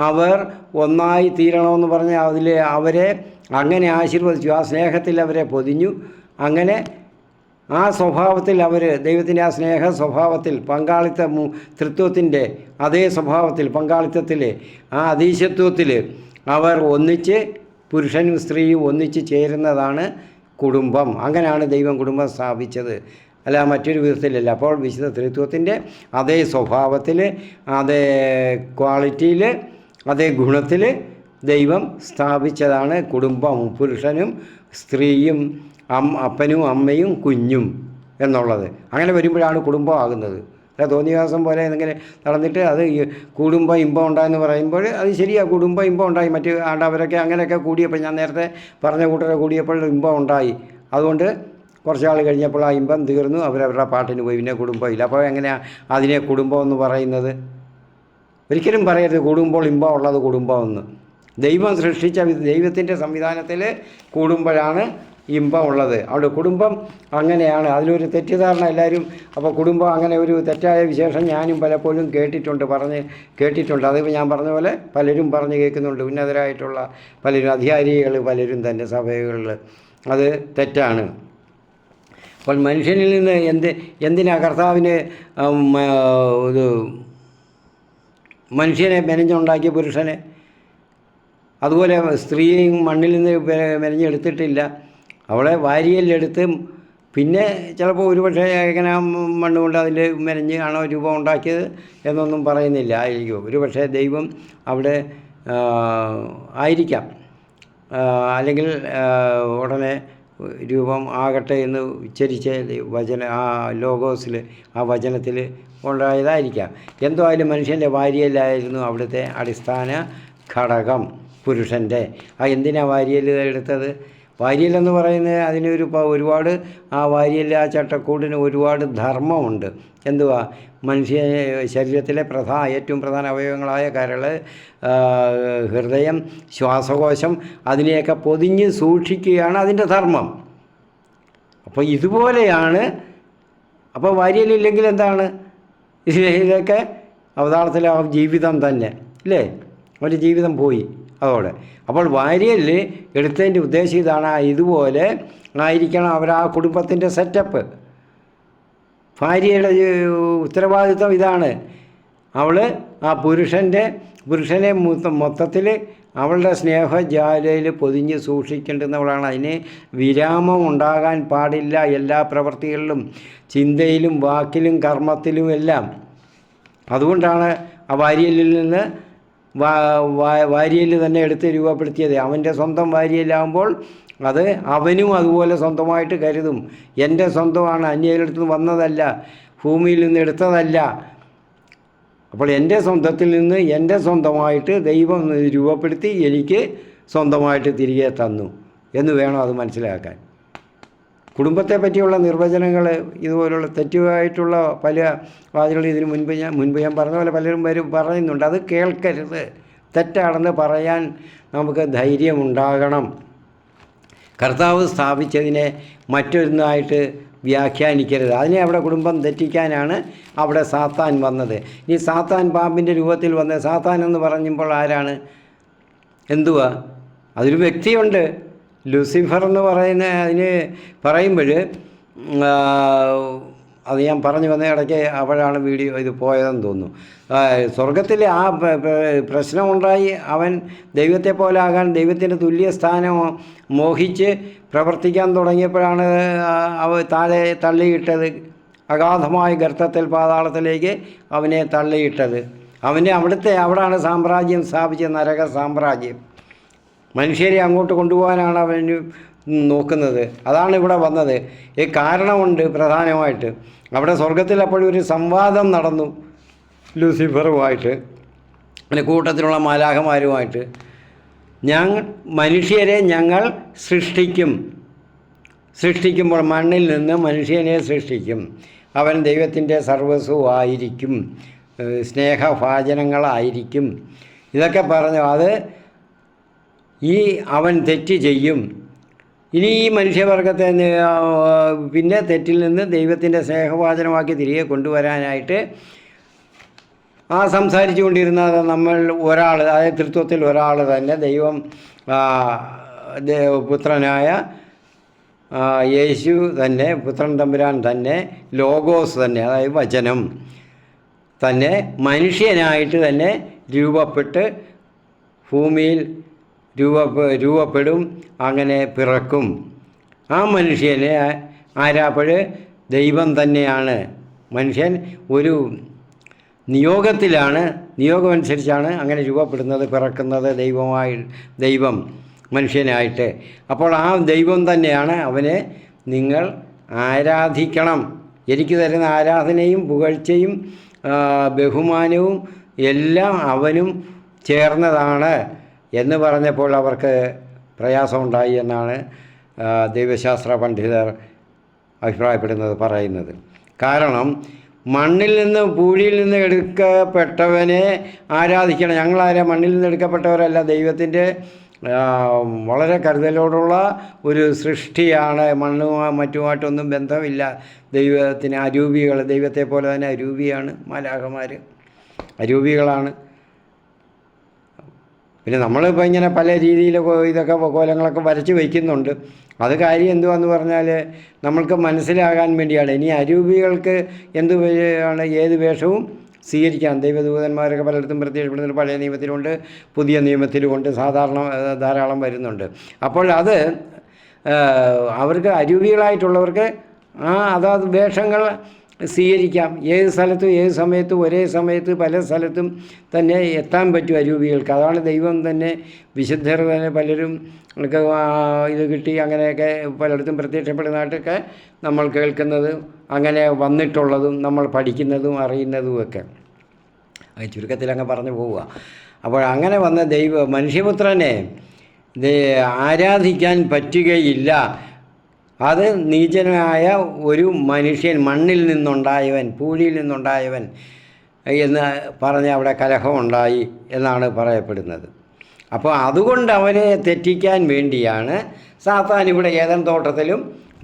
അവർ ഒന്നായി തീരണമെന്ന് പറഞ്ഞ് അവരെ അങ്ങനെ ആശീർവദിച്ചു. ആ സ്നേഹത്തിൽ അവരെ പൊതിഞ്ഞു. അങ്ങനെ ആ സ്വഭാവത്തിൽ അവർ ദൈവത്തിൻ്റെ ആ സ്നേഹ സ്വഭാവത്തിൽ തൃത്വത്തിൻ്റെ അതേ സ്വഭാവത്തിൽ പങ്കാളിത്തത്തിൽ ആ അതീശത്വത്തിൽ അവർ ഒന്നിച്ച് പുരുഷനും സ്ത്രീയും ഒന്നിച്ച് ചേരുന്നതാണ് കുടുംബം. അങ്ങനെയാണ് ദൈവം കുടുംബം സ്ഥാപിച്ചത്, അല്ല മറ്റൊരു വിധത്തിലല്ല. അപ്പോൾ വിശുദ്ധ തൃത്വത്തിൻ്റെ അതേ സ്വഭാവത്തിൽ, അതേ ക്വാളിറ്റിയിൽ, അതേ ഗുണത്തിൽ ദൈവം സ്ഥാപിച്ചതാണ് കുടുംബം. പുരുഷനും സ്ത്രീയും അപ്പനും അമ്മയും കുഞ്ഞും എന്നുള്ളത്. അങ്ങനെ വരുമ്പോഴാണ് കുടുംബം ആകുന്നത്. അല്ല തോന്നിവാസം പോലെ എന്തെങ്കിലും നടന്നിട്ട് അത് കുടുംബം ഇമ്പം ഉണ്ടായെന്ന് പറയുമ്പോൾ അത് ശരിയാണ്, കുടുംബം ഇമ്പം ഉണ്ടായി. മറ്റ് അവരൊക്കെ അങ്ങനെയൊക്കെ കൂടിയപ്പോൾ, ഞാൻ നേരത്തെ പറഞ്ഞ കൂട്ടരെ കൂടിയപ്പോൾ ഇമ്പം ഉണ്ടായി. അതുകൊണ്ട് കുറച്ചാൾ കഴിഞ്ഞപ്പോൾ ആ ഇമ്പം തീർന്നു, അവരവരുടെ പാട്ടിന് പോയി, പിന്നെ കുടുംബമില്ല. അപ്പോൾ എങ്ങനെയാണ് അതിനെ കുടുംബം എന്ന് പറയുന്നത്? ഒരിക്കലും പറയരുത് കൂടുമ്പോൾ ഇമ്പം ഉള്ളത് കുടുംബമെന്ന്. ദൈവം സൃഷ്ടിച്ച ദൈവത്തിൻ്റെ സംവിധാനത്തിൽ കൂടുമ്പോഴാണ് ഇമ്പം ഉള്ളത്. അവിടെ കുടുംബം അങ്ങനെയാണ്. അതിലൊരു തെറ്റിദ്ധാരണ എല്ലാവരും, അപ്പോൾ കുടുംബം അങ്ങനെ ഒരു തെറ്റായ വിശേഷം ഞാനും പലപ്പോഴും കേട്ടിട്ടുണ്ട്. അത് ഞാൻ പറഞ്ഞ പോലെ പലരും പറഞ്ഞ് കേൾക്കുന്നുണ്ട്, ഉന്നതരായിട്ടുള്ള പലരും, അധികാരികൾ പലരും തന്നെ സഭകളിൽ. അത് തെറ്റാണ്. അപ്പോൾ മനുഷ്യനിൽ നിന്ന് എന്തിനാ കർത്താവിന് ഇത് മനുഷ്യനെ മെനഞ്ഞുണ്ടാക്കിയ പുരുഷനെ, അതുപോലെ സ്ത്രീയും മണ്ണിൽ നിന്ന് മെനഞ്ഞെടുത്തിട്ടില്ല. അവളെ വാരിയല്ലെടുത്ത് പിന്നെ ചിലപ്പോൾ ഒരുപക്ഷെ ഇങ്ങനെ മണ്ണ് കൊണ്ട് അതിൽ മെനഞ്ഞ് ആണോ രൂപം ഉണ്ടാക്കിയത് എന്നൊന്നും പറയുന്നില്ല, ആയിരിക്കും. ഒരുപക്ഷെ ദൈവം അവിടെ ആയിരിക്കാം, അല്ലെങ്കിൽ ഉടനെ രൂപം ആകട്ടെ എന്ന് ഉച്ചരിച്ച് ആ ലോഗോസിൽ, ആ വചനത്തിൽ ഉണ്ടായതായിരിക്കാം. എന്തോ ആയാലും മനുഷ്യൻ്റെ വാരിയല്ലായിരുന്നു അവിടുത്തെ അടിസ്ഥാന ഘടകം പുരുഷൻ്റെ. എന്തിനാണ് വാരിയൽ എടുത്തത്? വാരിയലെന്ന് പറയുന്നത് അതിനൊരു ഒരുപാട്, ആ വാരിയൽ ആ ചട്ടക്കൂടിന് ഒരുപാട് ധർമ്മമുണ്ട്. എന്തുവാ? മനുഷ്യ ശരീരത്തിലെ ഏറ്റവും പ്രധാന അവയവങ്ങളായ കരൾ, ഹൃദയം, ശ്വാസകോശം, അതിനെയൊക്കെ പൊതിഞ്ഞ് സൂക്ഷിക്കുകയാണ് അതിൻ്റെ ധർമ്മം. അപ്പോൾ ഇതുപോലെയാണ്. അപ്പോൾ വാരിയലില്ലെങ്കിൽ എന്താണ്? ഇതൊക്കെ അവതാളത്തിലെ ആ ജീവിതം തന്നെ, അല്ലേ? ഒരു ജീവിതം പോയി അതോടെ. അപ്പോൾ വാരിയൽ എടുത്തതിൻ്റെ ഉദ്ദേശം ഇതാണ്, ഇതുപോലെ ആയിരിക്കണം ആ കുടുംബത്തിൻ്റെ സെറ്റപ്പ്. ഭാര്യയുടെ ഉത്തരവാദിത്വം ഇതാണ്. അവൾ ആ പുരുഷനെ മൊത്തത്തിൽ അവളുടെ സ്നേഹജാലയിൽ പൊതിഞ്ഞ് സൂക്ഷിക്കേണ്ടുന്നവളാണ്. അതിന് വിരാമം ഉണ്ടാകാൻ പാടില്ല എല്ലാ പ്രവൃത്തികളിലും, ചിന്തയിലും, വാക്കിലും, കർമ്മത്തിലും എല്ലാം. അതുകൊണ്ടാണ് ആ വാരിയലിൽ നിന്ന് വാരിയൽ തന്നെ എടുത്ത് രൂപപ്പെടുത്തിയത്. അവൻ്റെ സ്വന്തം വാരിയലാകുമ്പോൾ അത് അവനും അതുപോലെ സ്വന്തമായിട്ട് കരുതും. എൻ്റെ സ്വന്തമാണ്, അന്യരുടെ വന്നതല്ല, ഭൂമിയിൽ നിന്ന് എടുത്തതല്ല. അപ്പോൾ എൻ്റെ സ്വന്തത്തിൽ നിന്ന് എൻ്റെ സ്വന്തമായിട്ട് ദൈവം രൂപപ്പെടുത്തി എനിക്ക് സ്വന്തമായിട്ട് തിരികെ തന്നു എന്ന് വേണം അത് മനസ്സിലാക്കാൻ. കുടുംബത്തെ പറ്റിയുള്ള നിർവചനങ്ങൾ, ഇതുപോലുള്ള തെറ്റുമായിട്ടുള്ള പല വാചകങ്ങൾ ഇതിന് മുൻപ് ഞാൻ പറഞ്ഞ പോലെ പലരും പറയുന്നുണ്ട്. അത് കേൾക്കരുത്. തെറ്റാണെന്ന് പറയാൻ നമുക്ക് ധൈര്യമുണ്ടാകണം. കർത്താവ് സ്ഥാപിച്ചതിനെ മറ്റൊന്നായിട്ട് വ്യാഖ്യാനിക്കരുത്. അതിനെ അവിടെ കുടുംബം തെറ്റിക്കാനാണ് അവിടെ സാത്താൻ വന്നത്. ഈ സാത്താൻ പാമ്പിൻ്റെ രൂപത്തിൽ വന്നത്, സാത്താൻ എന്ന് പറയുമ്പോൾ ആരാണ്? എന്തുവാ? അതൊരു വ്യക്തിയുണ്ട്. ലൂസിഫർ എന്ന് അതിന് പറയുമ്പോൾ അത് ഞാൻ പറഞ്ഞു വന്ന ഇടയ്ക്ക് അപ്പോഴാണ് വീഡിയോ ഇത് പോയതെന്ന് തോന്നുന്നു. സ്വർഗത്തിൽ ആ പ്രശ്നമുണ്ടായി. അവൻ ദൈവത്തെ പോലെ ആകാൻ, ദൈവത്തിൻ്റെ തുല്യ സ്ഥാനം മോഹിച്ച് പ്രവർത്തിക്കാൻ തുടങ്ങിയപ്പോഴാണ് താഴെ തള്ളിയിട്ടത്. അഗാധമായ ഗർത്തത്തിൽ, പാതാളത്തിലേക്ക് അവനെ തള്ളിയിട്ടത്. അവിടാണ് സാമ്രാജ്യം സ്ഥാപിച്ചത്, നരക സാമ്രാജ്യം. മനുഷ്യരെ അങ്ങോട്ട് കൊണ്ടുപോകാനാണ് അവന് നോക്കുന്നത്. അതാണ് ഇവിടെ വന്നത്. ഈ കാരണമുണ്ട് പ്രധാനമായിട്ട്. അവിടെ സ്വർഗത്തിൽ അപ്പോഴൊരു സംവാദം നടന്നു ലൂസിഫറുമായിട്ട്, പിന്നെ കൂട്ടത്തിലുള്ള മാലാഖമാരുമായിട്ട്. മനുഷ്യരെ ഞങ്ങൾ സൃഷ്ടിക്കുമ്പോൾ മണ്ണിൽ നിന്ന് മനുഷ്യനെ സൃഷ്ടിക്കും. അവൻ ദൈവത്തിൻ്റെ സർവസ്വമായിരിക്കും, സ്നേഹഭാജനങ്ങളായിരിക്കും. ഇതൊക്കെ പറഞ്ഞു. അത് അവൻ തെറ്റ് ചെയ്യും. ഇനി ഈ മനുഷ്യവർഗത്തെ പിന്നെ തെറ്റിൽ നിന്ന് ദൈവത്തിൻ്റെ സ്നേഹഭാജനമാക്കി തിരികെ കൊണ്ടുവരാനായിട്ട് സംസാരിച്ചു കൊണ്ടിരുന്നത് നമ്മൾ ഒരാൾ, അതായത് തൃത്വത്തിൽ ഒരാൾ തന്നെ, ദൈവം പുത്രനായ യേശു തന്നെ, പുത്രൻ തമ്പുരാൻ തന്നെ, ലോഗോസ് തന്നെ, അതായത് വചനം തന്നെ മനുഷ്യനായിട്ട് തന്നെ രൂപപ്പെട്ട് ഭൂമിയിൽ രൂപപ്പെടും, അങ്ങനെ പിറക്കും. ആ മനുഷ്യനെ ആരാപ്പഴ് ദൈവം തന്നെയാണ്. മനുഷ്യൻ ഒരു നിയോഗമനുസരിച്ചാണ് അങ്ങനെ രൂപപ്പെടുന്നത്, പിറക്കുന്നത് ദൈവം മനുഷ്യനായിട്ട്. അപ്പോൾ ആ ദൈവം തന്നെയാണ്. അവനെ നിങ്ങൾ ആരാധിക്കണം. എനിക്ക് തരുന്ന ആരാധനയും പുകഴ്ചയും ബഹുമാനവും എല്ലാം അവനും ചേർന്നതാണ് എന്ന് പറഞ്ഞപ്പോൾ അവർക്ക് പ്രയാസമുണ്ടായി എന്നാണ് ദൈവശാസ്ത്ര പണ്ഡിതർ പറയുന്നത്. കാരണം മണ്ണിൽ നിന്ന് പൂഴിയിൽ നിന്ന് എടുക്കപ്പെട്ടവനെ ആരാധിക്കണം. ഞങ്ങളാരും മണ്ണിൽ നിന്ന് എടുക്കപ്പെട്ടവരല്ല, ദൈവത്തിൻ്റെ വളരെ കരുതലോടുള്ള ഒരു സൃഷ്ടിയാണ്. മറ്റുമായിട്ടൊന്നും ബന്ധമില്ല. ദൈവത്തിന് അരൂപികൾ, ദൈവത്തെ പോലെ തന്നെ അരൂപിയാണ് മാലാഖമാർ, അരൂപികളാണ്. പിന്നെ നമ്മളിപ്പോൾ ഇങ്ങനെ പല രീതിയിൽ ഇതൊക്കെ കോലങ്ങളൊക്കെ വരച്ച് വയ്ക്കുന്നുണ്ട്. അത് കാര്യം എന്തുവാന്ന് പറഞ്ഞാൽ നമ്മൾക്ക് മനസ്സിലാകാൻ വേണ്ടിയാണ്. ഇനി അരൂപികൾക്ക് ആണ് ഏത് വേഷവും സ്വീകരിക്കാം. ദൈവദൂതന്മാരൊക്കെ പലയിടത്തും പ്രത്യക്ഷപ്പെടുന്നുണ്ട്. പഴയ നിയമത്തിലുണ്ട്, പുതിയ നിയമത്തിലുമുണ്ട്, ധാരാളം വരുന്നുണ്ട്. അപ്പോൾ അത് അവർക്ക് അരൂപികളായിട്ടുള്ളവർക്ക് അതാത് വേഷങ്ങൾ സ്വീകരിക്കാം. ഏത് സ്ഥലത്തും ഏത് സമയത്തും ഒരേ സമയത്ത് പല സ്ഥലത്തും തന്നെ എത്താൻ പറ്റും അരൂപികൾക്ക്. അതാണ് ദൈവം തന്നെ വിശുദ്ധർ തന്നെ പലരും ഇത് കിട്ടി അങ്ങനെയൊക്കെ പലയിടത്തും പ്രത്യക്ഷപ്പെടുന്നതായിട്ടൊക്കെ നമ്മൾ കേൾക്കുന്നതും അങ്ങനെ വന്നിട്ടുള്ളതും നമ്മൾ പഠിക്കുന്നതും അറിയുന്നതുമൊക്കെ. ചുരുക്കത്തിൽ അങ്ങ് പറഞ്ഞു പോവുക. അപ്പോൾ അങ്ങനെ വന്ന മനുഷ്യപുത്രനെ ആരാധിക്കാൻ പറ്റുകയില്ല. അത് നീചനായ ഒരു മനുഷ്യൻ, മണ്ണിൽ നിന്നുണ്ടായവൻ, പൂഴിയിൽ നിന്നുണ്ടായവൻ എന്ന് പറഞ്ഞ് അവിടെ കലഹമുണ്ടായി എന്നാണ് പറയപ്പെടുന്നത്. അപ്പോൾ അതുകൊണ്ട് അവനെ തെറ്റിക്കാൻ വേണ്ടിയാണ് സാത്താൻ ഇവിടെ ഏദൻ തോട്ടത്തിലും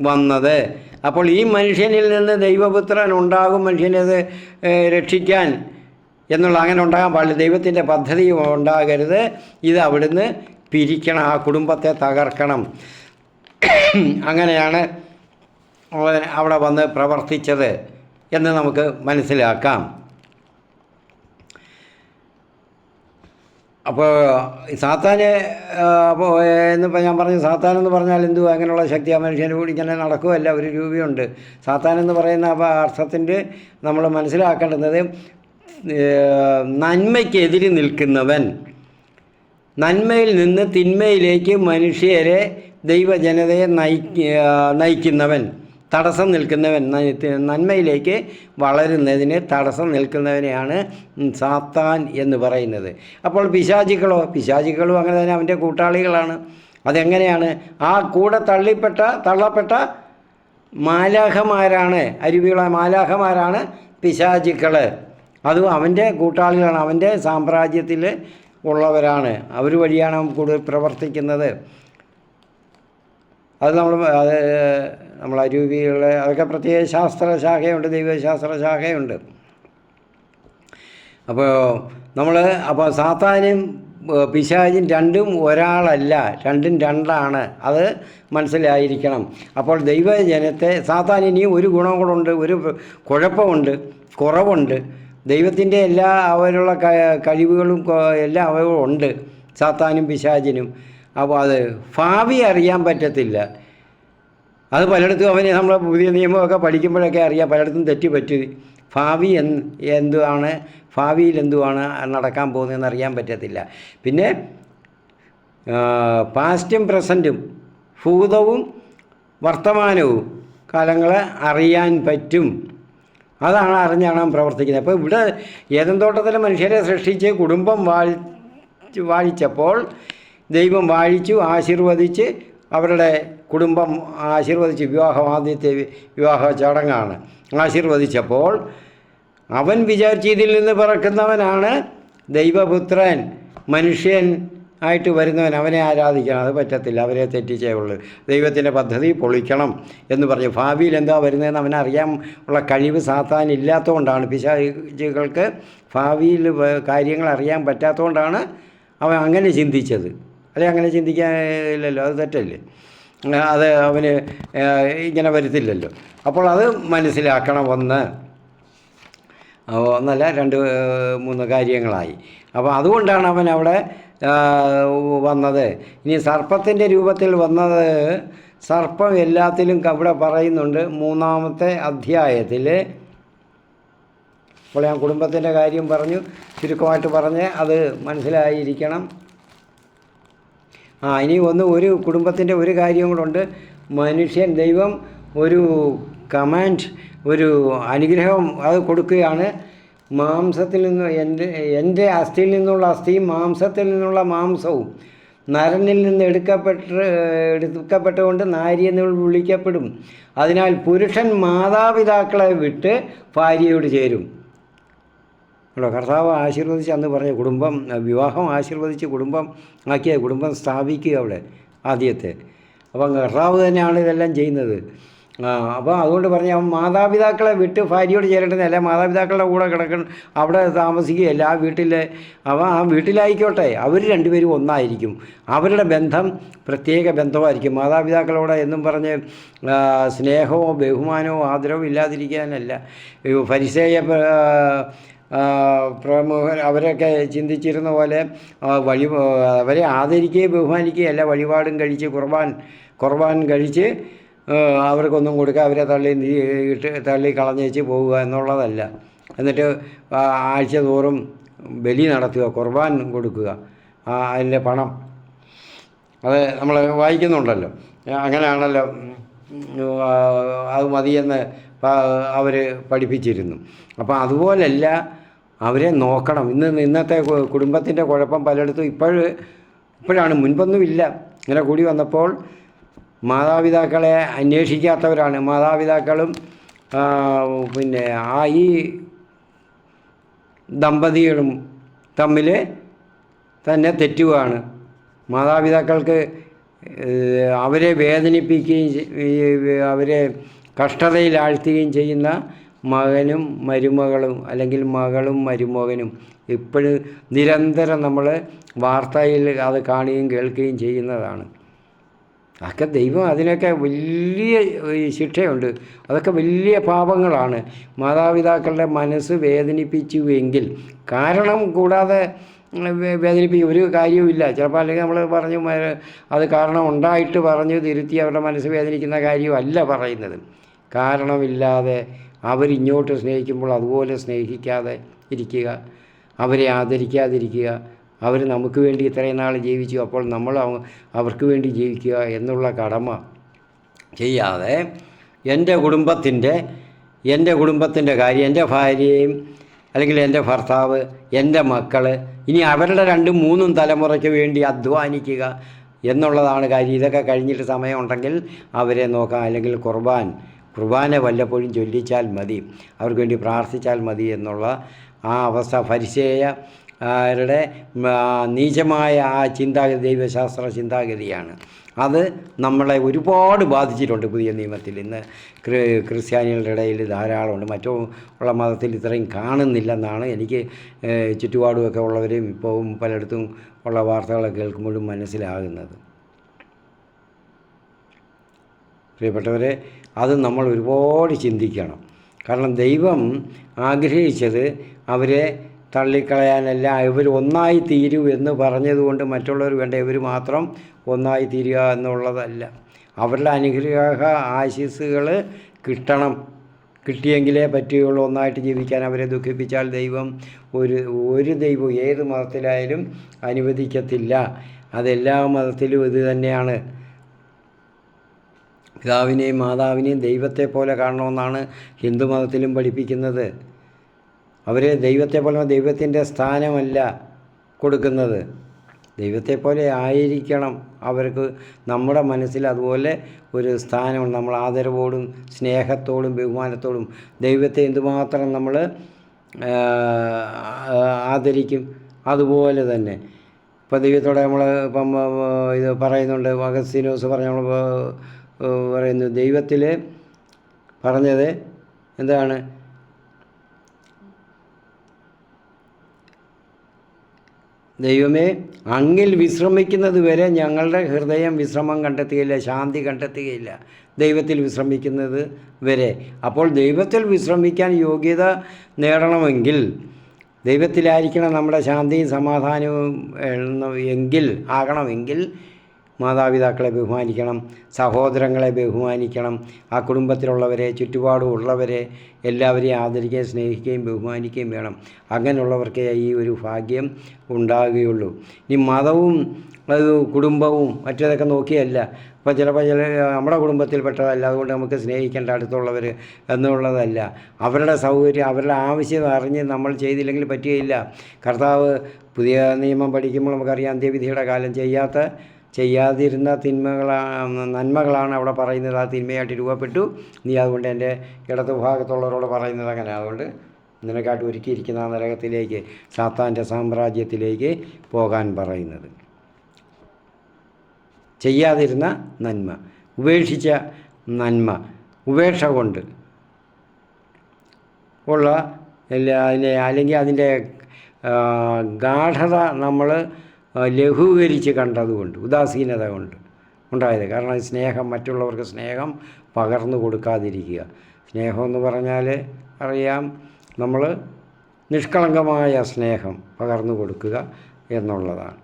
വന്നത്. അപ്പോൾ ഈ മനുഷ്യനിൽ നിന്ന് ദൈവപുത്രൻ ഉണ്ടാകും, മനുഷ്യനത് രക്ഷിക്കാൻ എന്നുള്ള അങ്ങനെ ഉണ്ടാകാൻ പാടില്ല. ദൈവത്തിൻ്റെ പദ്ധതി ഉണ്ടാകരുത്. ഇത് അവിടുന്ന് പിരിക്കണം, ആ കുടുംബത്തെ തകർക്കണം. അങ്ങനെയാണ് അവിടെ വന്ന് പ്രവർത്തിച്ചത് എന്ന് നമുക്ക് മനസ്സിലാക്കാം. അപ്പോൾ സാത്താന് എന്നിപ്പോൾ ഞാൻ പറഞ്ഞു, സാത്താനെന്ന് പറഞ്ഞാൽ എന്തുവാ? അങ്ങനെയുള്ള ശക്തി ആ മനുഷ്യന് കൂടി ഇങ്ങനെ നടക്കുകയല്ല, ഒരു രൂപയുണ്ട്. സാത്താനെന്ന് പറയുന്ന അർത്ഥത്തിൻ്റെ നമ്മൾ മനസ്സിലാക്കേണ്ടുന്നത് നന്മയ്ക്കെതിരെ നിൽക്കുന്നവൻ, നന്മയിൽ നിന്ന് തിന്മയിലേക്ക് മനുഷ്യരെ ദൈവജനതയെ നയിക്കുന്നവൻ, തടസ്സം നിൽക്കുന്നവൻ, നന്മയിലേക്ക് വളരുന്നതിന് തടസ്സം നിൽക്കുന്നവനെയാണ് സാത്താൻ എന്ന് പറയുന്നത്. അപ്പോൾ പിശാചികളും അങ്ങനെ തന്നെ അവൻ്റെ കൂട്ടാളികളാണ്. അതെങ്ങനെയാണ്? ആ കൂടെ തള്ളപ്പെട്ട മാലാഖമാരാണ്, അരുവികളായ മാലാഖമാരാണ് പിശാചികൾ. അതും അവൻ്റെ കൂട്ടാളികളാണ്, അവൻ്റെ സാമ്രാജ്യത്തിൽ ഉള്ളവരാണ്. അവർ വഴിയാണ് അവൻ കൂടുതൽ പ്രവർത്തിക്കുന്നത്. അത് നമ്മൾ അരൂപികളെ അതൊക്കെ പ്രത്യേക ശാസ്ത്രശാഖയുണ്ട്, ദൈവശാസ്ത്ര ശാഖയുണ്ട്. അപ്പോൾ സാത്താനും പിശാചും രണ്ടും ഒരാളല്ല, രണ്ടും രണ്ടാണ്. അത് മനസ്സിലായിരിക്കണം. അപ്പോൾ ദൈവജനത്തെ സാത്താനിനിയും ഒരു ഗുണം കൂടുണ്ട്, ഒരു കുഴപ്പമുണ്ട്, കുറവുണ്ട്. ദൈവത്തിൻ്റെ എല്ലാ അവരുള്ള കഴിവുകളും എല്ലാം അവരുണ്ട് സാത്താനും പിശാചിനും. അപ്പോൾ അത് ഭാവി അറിയാൻ പറ്റത്തില്ല. അത് പലയിടത്തും അവന് നമ്മൾ പുതിയ നിയമമൊക്കെ പഠിക്കുമ്പോഴൊക്കെ അറിയാം, പലയിടത്തും തെറ്റുപറ്റി. ഭാവിയിൽ എന്തുവാണ് നടക്കാൻ പോകുന്നതെന്ന് അറിയാൻ പറ്റത്തില്ല. പിന്നെ പാസ്റ്റും പ്രസൻറ്റും ഭൂതവും വർത്തമാനവും കാലങ്ങളെ അറിയാൻ പറ്റും. അതാണ് അറിഞ്ഞാണ് പ്രവർത്തിക്കുന്നത്. അപ്പോൾ ഇവിടെ ഏദൻ തോട്ടത്തിലെ മനുഷ്യരെ സൃഷ്ടിച്ച് കുടുംബം വാഴിച്ചപ്പോൾ ദൈവം വാഴിച്ചു, ആശീർവദിച്ച് അവരുടെ കുടുംബം ആശീർവദിച്ച് ആദ്യത്തെ വിവാഹ ചടങ്ങാണ്. ആശീർവദിച്ചപ്പോൾ അവൻ വിചാരിച്ച് ഇതിൽ നിന്ന് പിറക്കുന്നവനാണ് ദൈവപുത്രൻ, മനുഷ്യൻ ആയിട്ട് വരുന്നവൻ, അവനെ ആരാധിക്കണം. അത് പറ്റത്തില്ല, അവരെ തെറ്റിച്ചേ ഉള്ളൂ. ദൈവത്തിൻ്റെ പദ്ധതി പൊളിക്കണം എന്ന് പറഞ്ഞു. ഭാവിയിൽ എന്താ വരുന്നതെന്ന് അവനറിയാൻ ഉള്ള കഴിവ് സാത്താൻ ഇല്ലാത്തതുകൊണ്ടാണ്, പിശാചുകൾക്ക് ഭാവിയിൽ കാര്യങ്ങൾ അറിയാൻ പറ്റാത്തതുകൊണ്ടാണ് അവൻ അങ്ങനെ ചിന്തിച്ചത്. അല്ലെങ്കിൽ അങ്ങനെ ചിന്തിക്കാനില്ലല്ലോ, അത് തെറ്റല്ലേ. അത് അവന് ഇങ്ങനെ വരുത്തില്ലല്ലോ. അപ്പോൾ അത് മനസ്സിലാക്കണം. ഒന്നല്ല 2-3 കാര്യങ്ങളായി. അപ്പോൾ അതുകൊണ്ടാണ് അവൻ അവിടെ വന്നത്. ഇനി സർപ്പത്തിൻ്റെ രൂപത്തിൽ വന്നത്, സർപ്പം എല്ലാത്തിലും ഇവിടെ പറയുന്നുണ്ട് 3-ാമത്തെ അധ്യായത്തിൽ. അപ്പോൾ ഞാൻ കുടുംബത്തിൻ്റെ കാര്യം പറഞ്ഞു, ചുരുക്കമായിട്ട് പറഞ്ഞ് അത് മനസ്സിലായിരിക്കണം. ഇനി ഒരു കുടുംബത്തിൻ്റെ ഒരു കാര്യം കൂടെ. മനുഷ്യൻ, ദൈവം ഒരു കമാൻഡ്, ഒരു അനുഗ്രഹം അത് കൊടുക്കുകയാണ്. മാംസത്തിൽ നിന്ന് എൻ്റെ അസ്ഥിയിൽ നിന്നുള്ള അസ്ഥിയും മാംസത്തിൽ നിന്നുള്ള മാംസവും നരനിൽ നിന്ന് എടുക്കപ്പെട്ടുകൊണ്ട് നാരി എന്ന് വിളിക്കപ്പെടും. അതിനാൽ പുരുഷൻ മാതാപിതാക്കളെ വിട്ട് ഭാര്യയോട് ചേരും. കർത്താവ് ആശീർവദിച്ച് അന്ന് പറഞ്ഞ കുടുംബം, വിവാഹം ആശീർവദിച്ച് കുടുംബം ആക്കിയ, കുടുംബം സ്ഥാപിക്കുക അവിടെ ആദ്യത്തെ. അപ്പം കർത്താവ് തന്നെയാണ് ഇതെല്ലാം ചെയ്യുന്നത്. അപ്പോൾ അതുകൊണ്ട് പറഞ്ഞ് അവൻ മാതാപിതാക്കളെ വിട്ട് ഭാര്യയോട് ചേരേണ്ടതല്ല, മാതാപിതാക്കളുടെ കൂടെ അവിടെ താമസിക്കുകയല്ല. ആ വീട്ടിലായിക്കോട്ടെ, അവർ രണ്ടുപേരും ഒന്നായിരിക്കും. അവരുടെ ബന്ധം പ്രത്യേക ബന്ധമായിരിക്കും. മാതാപിതാക്കളോട് എന്നും പറഞ്ഞ് സ്നേഹമോ ബഹുമാനമോ ആദരവോ ഇല്ലാതിരിക്കാനല്ല. ഫരിസേയ പ്രമുഖർ അവരൊക്കെ ചിന്തിച്ചിരുന്ന പോലെ അവരെ ആദരിക്കുകയും ബഹുമാനിക്കുകയല്ല, വഴിപാടും കഴിച്ച് കുർബാൻ കഴിച്ച് അവർക്കൊന്നും കൊടുക്കുക, അവരെ തള്ളി കളഞ്ഞേച്ച് പോവുക എന്നുള്ളതല്ല. എന്നിട്ട് ആഴ്ച തോറും ബലി നടത്തുക, കുർബാൻ കൊടുക്കുക, അതിൻ്റെ പണം അത് നമ്മൾ വായിക്കുന്നുണ്ടല്ലോ. അങ്ങനെയാണല്ലോ അത് മതിയെന്ന് അവർ പഠിപ്പിച്ചിരുന്നു. അപ്പോൾ അതുപോലല്ല, അവരെ നോക്കണം. ഇന്നത്തെ കുടുംബത്തിൻ്റെ കുഴപ്പം പലയിടത്തും ഇപ്പോഴാണ്, മുൻപൊന്നുമില്ല. ഇങ്ങനെ കൂടി വന്നപ്പോൾ മാതാപിതാക്കളെ അന്വേഷിക്കാത്തവരാണ്. മാതാപിതാക്കളും പിന്നെ ഈ ദമ്പതികളും തമ്മിൽ തന്നെ തെറ്റുകയാണ്. മാതാപിതാക്കൾക്ക് അവരെ വേദനിപ്പിക്കുകയും അവരെ കഷ്ടതയിലാഴ്ത്തുകയും ചെയ്യുന്ന മകനും മരുമകളും, അല്ലെങ്കിൽ മകളും മരുമകനും ഇപ്പോഴും നിരന്തരം നമ്മൾ വാർത്തയിൽ അത് കാണുകയും കേൾക്കുകയും ചെയ്യുന്നതാണ്. അതൊക്കെ ദൈവം അതിനൊക്കെ വലിയ ശിക്ഷയുണ്ട്. അതൊക്കെ വലിയ പാപങ്ങളാണ്. മാതാപിതാക്കളുടെ മനസ്സ് വേദനിപ്പിച്ചുവെങ്കിൽ, കാരണം കൂടാതെ വേദനിപ്പിക്കും ഒരു കാര്യവുമില്ല. ചിലപ്പോൾ അല്ലെങ്കിൽ നമ്മൾ പറഞ്ഞു അത് കാരണം ഉണ്ടായിട്ട് പറഞ്ഞു തിരുത്തി അവരുടെ മനസ്സ് വേദനിക്കുന്ന കാര്യമല്ല പറയുന്നത്. കാരണമില്ലാതെ അവരിങ്ങോട്ട് സ്നേഹിക്കുമ്പോൾ അതുപോലെ സ്നേഹിക്കാതെ ഇരിക്കുക, അവരെ ആദരിക്കാതിരിക്കുക. അവർ നമുക്ക് വേണ്ടി ഇത്രയും നാൾ ജീവിച്ചു, അപ്പോൾ നമ്മൾ അവർക്ക് വേണ്ടി ജീവിക്കുക എന്നുള്ള കടമ ചെയ്യാതെ എൻ്റെ കുടുംബത്തിൻ്റെ കാര്യം, എൻ്റെ ഭാര്യയും അല്ലെങ്കിൽ എൻ്റെ ഭർത്താവ്, എൻ്റെ മക്കൾ, ഇനി അവരുടെ 2-3 തലമുറയ്ക്ക് വേണ്ടി അധ്വാനിക്കുക എന്നുള്ളതാണ് കാര്യം. ഇതൊക്കെ കഴിഞ്ഞിട്ട് സമയമുണ്ടെങ്കിൽ അവരെ നോക്കാം, അല്ലെങ്കിൽ കുർബാന വല്ലപ്പോഴും ചൊല്ലിച്ചാൽ മതി, അവർക്ക് വേണ്ടി പ്രാർത്ഥിച്ചാൽ മതി എന്നുള്ള ആ അവസ്ഥ ഫരിസേയരുടെ നീചമായ ആ ചിന്താഗതി, ദൈവശാസ്ത്ര ചിന്താഗതിയാണ്. അത് നമ്മളെ ഒരുപാട് ബാധിച്ചിട്ടുണ്ട് പുതിയ നിയമത്തിൽ. ഇന്ന് ക്രിസ്ത്യാനികളുടെ ഇടയിൽ ധാരാളമുണ്ട്. മറ്റുള്ള മതത്തിൽ ഇത്രയും കാണുന്നില്ലെന്നാണ് എനിക്ക് ചുറ്റുപാടുമൊക്കെ ഉള്ളവരെയും ഇപ്പോൾ പലയിടത്തും ഉള്ള വാർത്തകളൊക്കെ കേൾക്കുമ്പോഴും മനസ്സിലാകുന്നത്. പ്രിയപ്പെട്ടവരെ, അത് നമ്മൾ ഒരുപാട് ചിന്തിക്കണം. കാരണം ദൈവം ആഗ്രഹിച്ചത് അവരെ തള്ളിക്കളയാനല്ല, ഇവർ ഒന്നായി തീരൂ എന്ന് പറഞ്ഞതുകൊണ്ട് മറ്റുള്ളവർ വേണ്ട, ഇവർ മാത്രം ഒന്നായി തീരുക എന്നുള്ളതല്ല. അവരുടെ അനുഗ്രഹ ആശീസ്സുകൾ കിട്ടിയെങ്കിലേ പറ്റുകയുള്ളൂ ഒന്നായിട്ട് ജീവിക്കാൻ. അവരെ ദുഃഖിപ്പിച്ചാൽ ദൈവം ഒരു ദൈവം ഏത് മതത്തിലായാലും അനുവദിക്കത്തില്ല. അതെല്ലാ മതത്തിലും ഇത് തന്നെയാണ്. പിതാവിനെയും മാതാവിനെയും ദൈവത്തെ പോലെ കാണണമെന്നാണ് ഹിന്ദുമതത്തിലും പഠിപ്പിക്കുന്നത്. അവരെ ദൈവത്തെ പോലെ, ദൈവത്തിൻ്റെ സ്ഥാനമല്ല കൊടുക്കുന്നത്, ദൈവത്തെ പോലെ ആയിരിക്കണം അവർക്ക്. നമ്മുടെ മനസ്സിൽ അതുപോലെ ഒരു സ്ഥാനമുണ്ട്. നമ്മൾ ആദരവോടും സ്നേഹത്തോടും ബഹുമാനത്തോടും ദൈവത്തെ എന്തുമാത്രം നമ്മൾ ആദരിക്കും, അതുപോലെ തന്നെ ഇപ്പോൾ ദൈവത്തോടെ നമ്മൾ ഇപ്പം ഇത് പറയുന്നുണ്ട്. അഗസ്തീനോസ് നമ്മൾ പറയുന്നു, ദൈവത്തിൽ പറഞ്ഞത് എന്താണ്? ദൈവമേ, അങ്ങിൽ വിശ്രമിക്കുന്നത് വരെ ഞങ്ങളുടെ ഹൃദയം വിശ്രമം കണ്ടെത്തുകയില്ല, ശാന്തി കണ്ടെത്തുകയില്ല, ദൈവത്തിൽ വിശ്രമിക്കുന്നത് വരെ. അപ്പോൾ ദൈവത്തിൽ വിശ്രമിക്കാൻ യോഗ്യത നേടണമെങ്കിൽ ദൈവത്തിലായിരിക്കണം നമ്മുടെ ശാന്തിയും സമാധാനവും ആകണമെങ്കിൽ മാതാപിതാക്കളെ ബഹുമാനിക്കണം, സഹോദരങ്ങളെ ബഹുമാനിക്കണം, ആ കുടുംബത്തിലുള്ളവരെ, ചുറ്റുപാടുമുള്ളവരെ എല്ലാവരെയും ആദരിക്കുകയും സ്നേഹിക്കുകയും ബഹുമാനിക്കുകയും വേണം. അങ്ങനെയുള്ളവർക്ക് ഈ ഒരു ഭാഗ്യം ഉണ്ടാകുകയുള്ളൂ. ഈ മതവും കുടുംബവും മറ്റേതൊക്കെ നോക്കിയല്ല. ഇപ്പോൾ ചിലപ്പോൾ നമ്മുടെ കുടുംബത്തിൽപ്പെട്ടതല്ല, അതുകൊണ്ട് നമുക്ക് സ്നേഹിക്കേണ്ട അടുത്തുള്ളവർ എന്നുള്ളതല്ല. അവരുടെ സൗകര്യം, അവരുടെ ആവശ്യം അറിഞ്ഞ് നമ്മൾ ചെയ്തില്ലെങ്കിൽ പറ്റുകയില്ല. കർത്താവ് പുതിയ നിയമം പഠിക്കുമ്പോൾ നമുക്കറിയാം, അന്ത്യവിധിയുടെ കാലം ചെയ്യാതിരുന്ന നന്മകളാണ് അവിടെ പറയുന്നത്. ആ തിന്മയായിട്ട് രൂപപ്പെട്ടു, നീ അതുകൊണ്ട് എൻ്റെ ഇടതു ഭാഗത്തുള്ളവരോട് പറയുന്നത് അങ്ങനെ. അതുകൊണ്ട് നിനക്കായിട്ട് ഒരുക്കിയിരിക്കുന്ന ആ നരകത്തിലേക്ക്, സാത്താൻ്റെ സാമ്രാജ്യത്തിലേക്ക് പോകാൻ പറയുന്നത്. ചെയ്യാതിരുന്ന നന്മ, ഉപേക്ഷിച്ച നന്മ, ഉപേക്ഷ കൊണ്ട് ഉള്ള അല്ലെങ്കിൽ അതിൻ്റെ ഗാഢത നമ്മൾ ലഘൂകരിച്ച് കണ്ടതുകൊണ്ട്, ഉദാസീനത കൊണ്ട് ഉണ്ടായത്. കാരണം സ്നേഹം, മറ്റുള്ളവർക്ക് സ്നേഹം പകർന്നു കൊടുക്കാതിരിക്കുക. സ്നേഹമെന്ന് പറഞ്ഞാൽ അറിയാം, നമ്മൾ നിഷ്കളങ്കമായ സ്നേഹം പകർന്നു കൊടുക്കുക എന്നുള്ളതാണ്.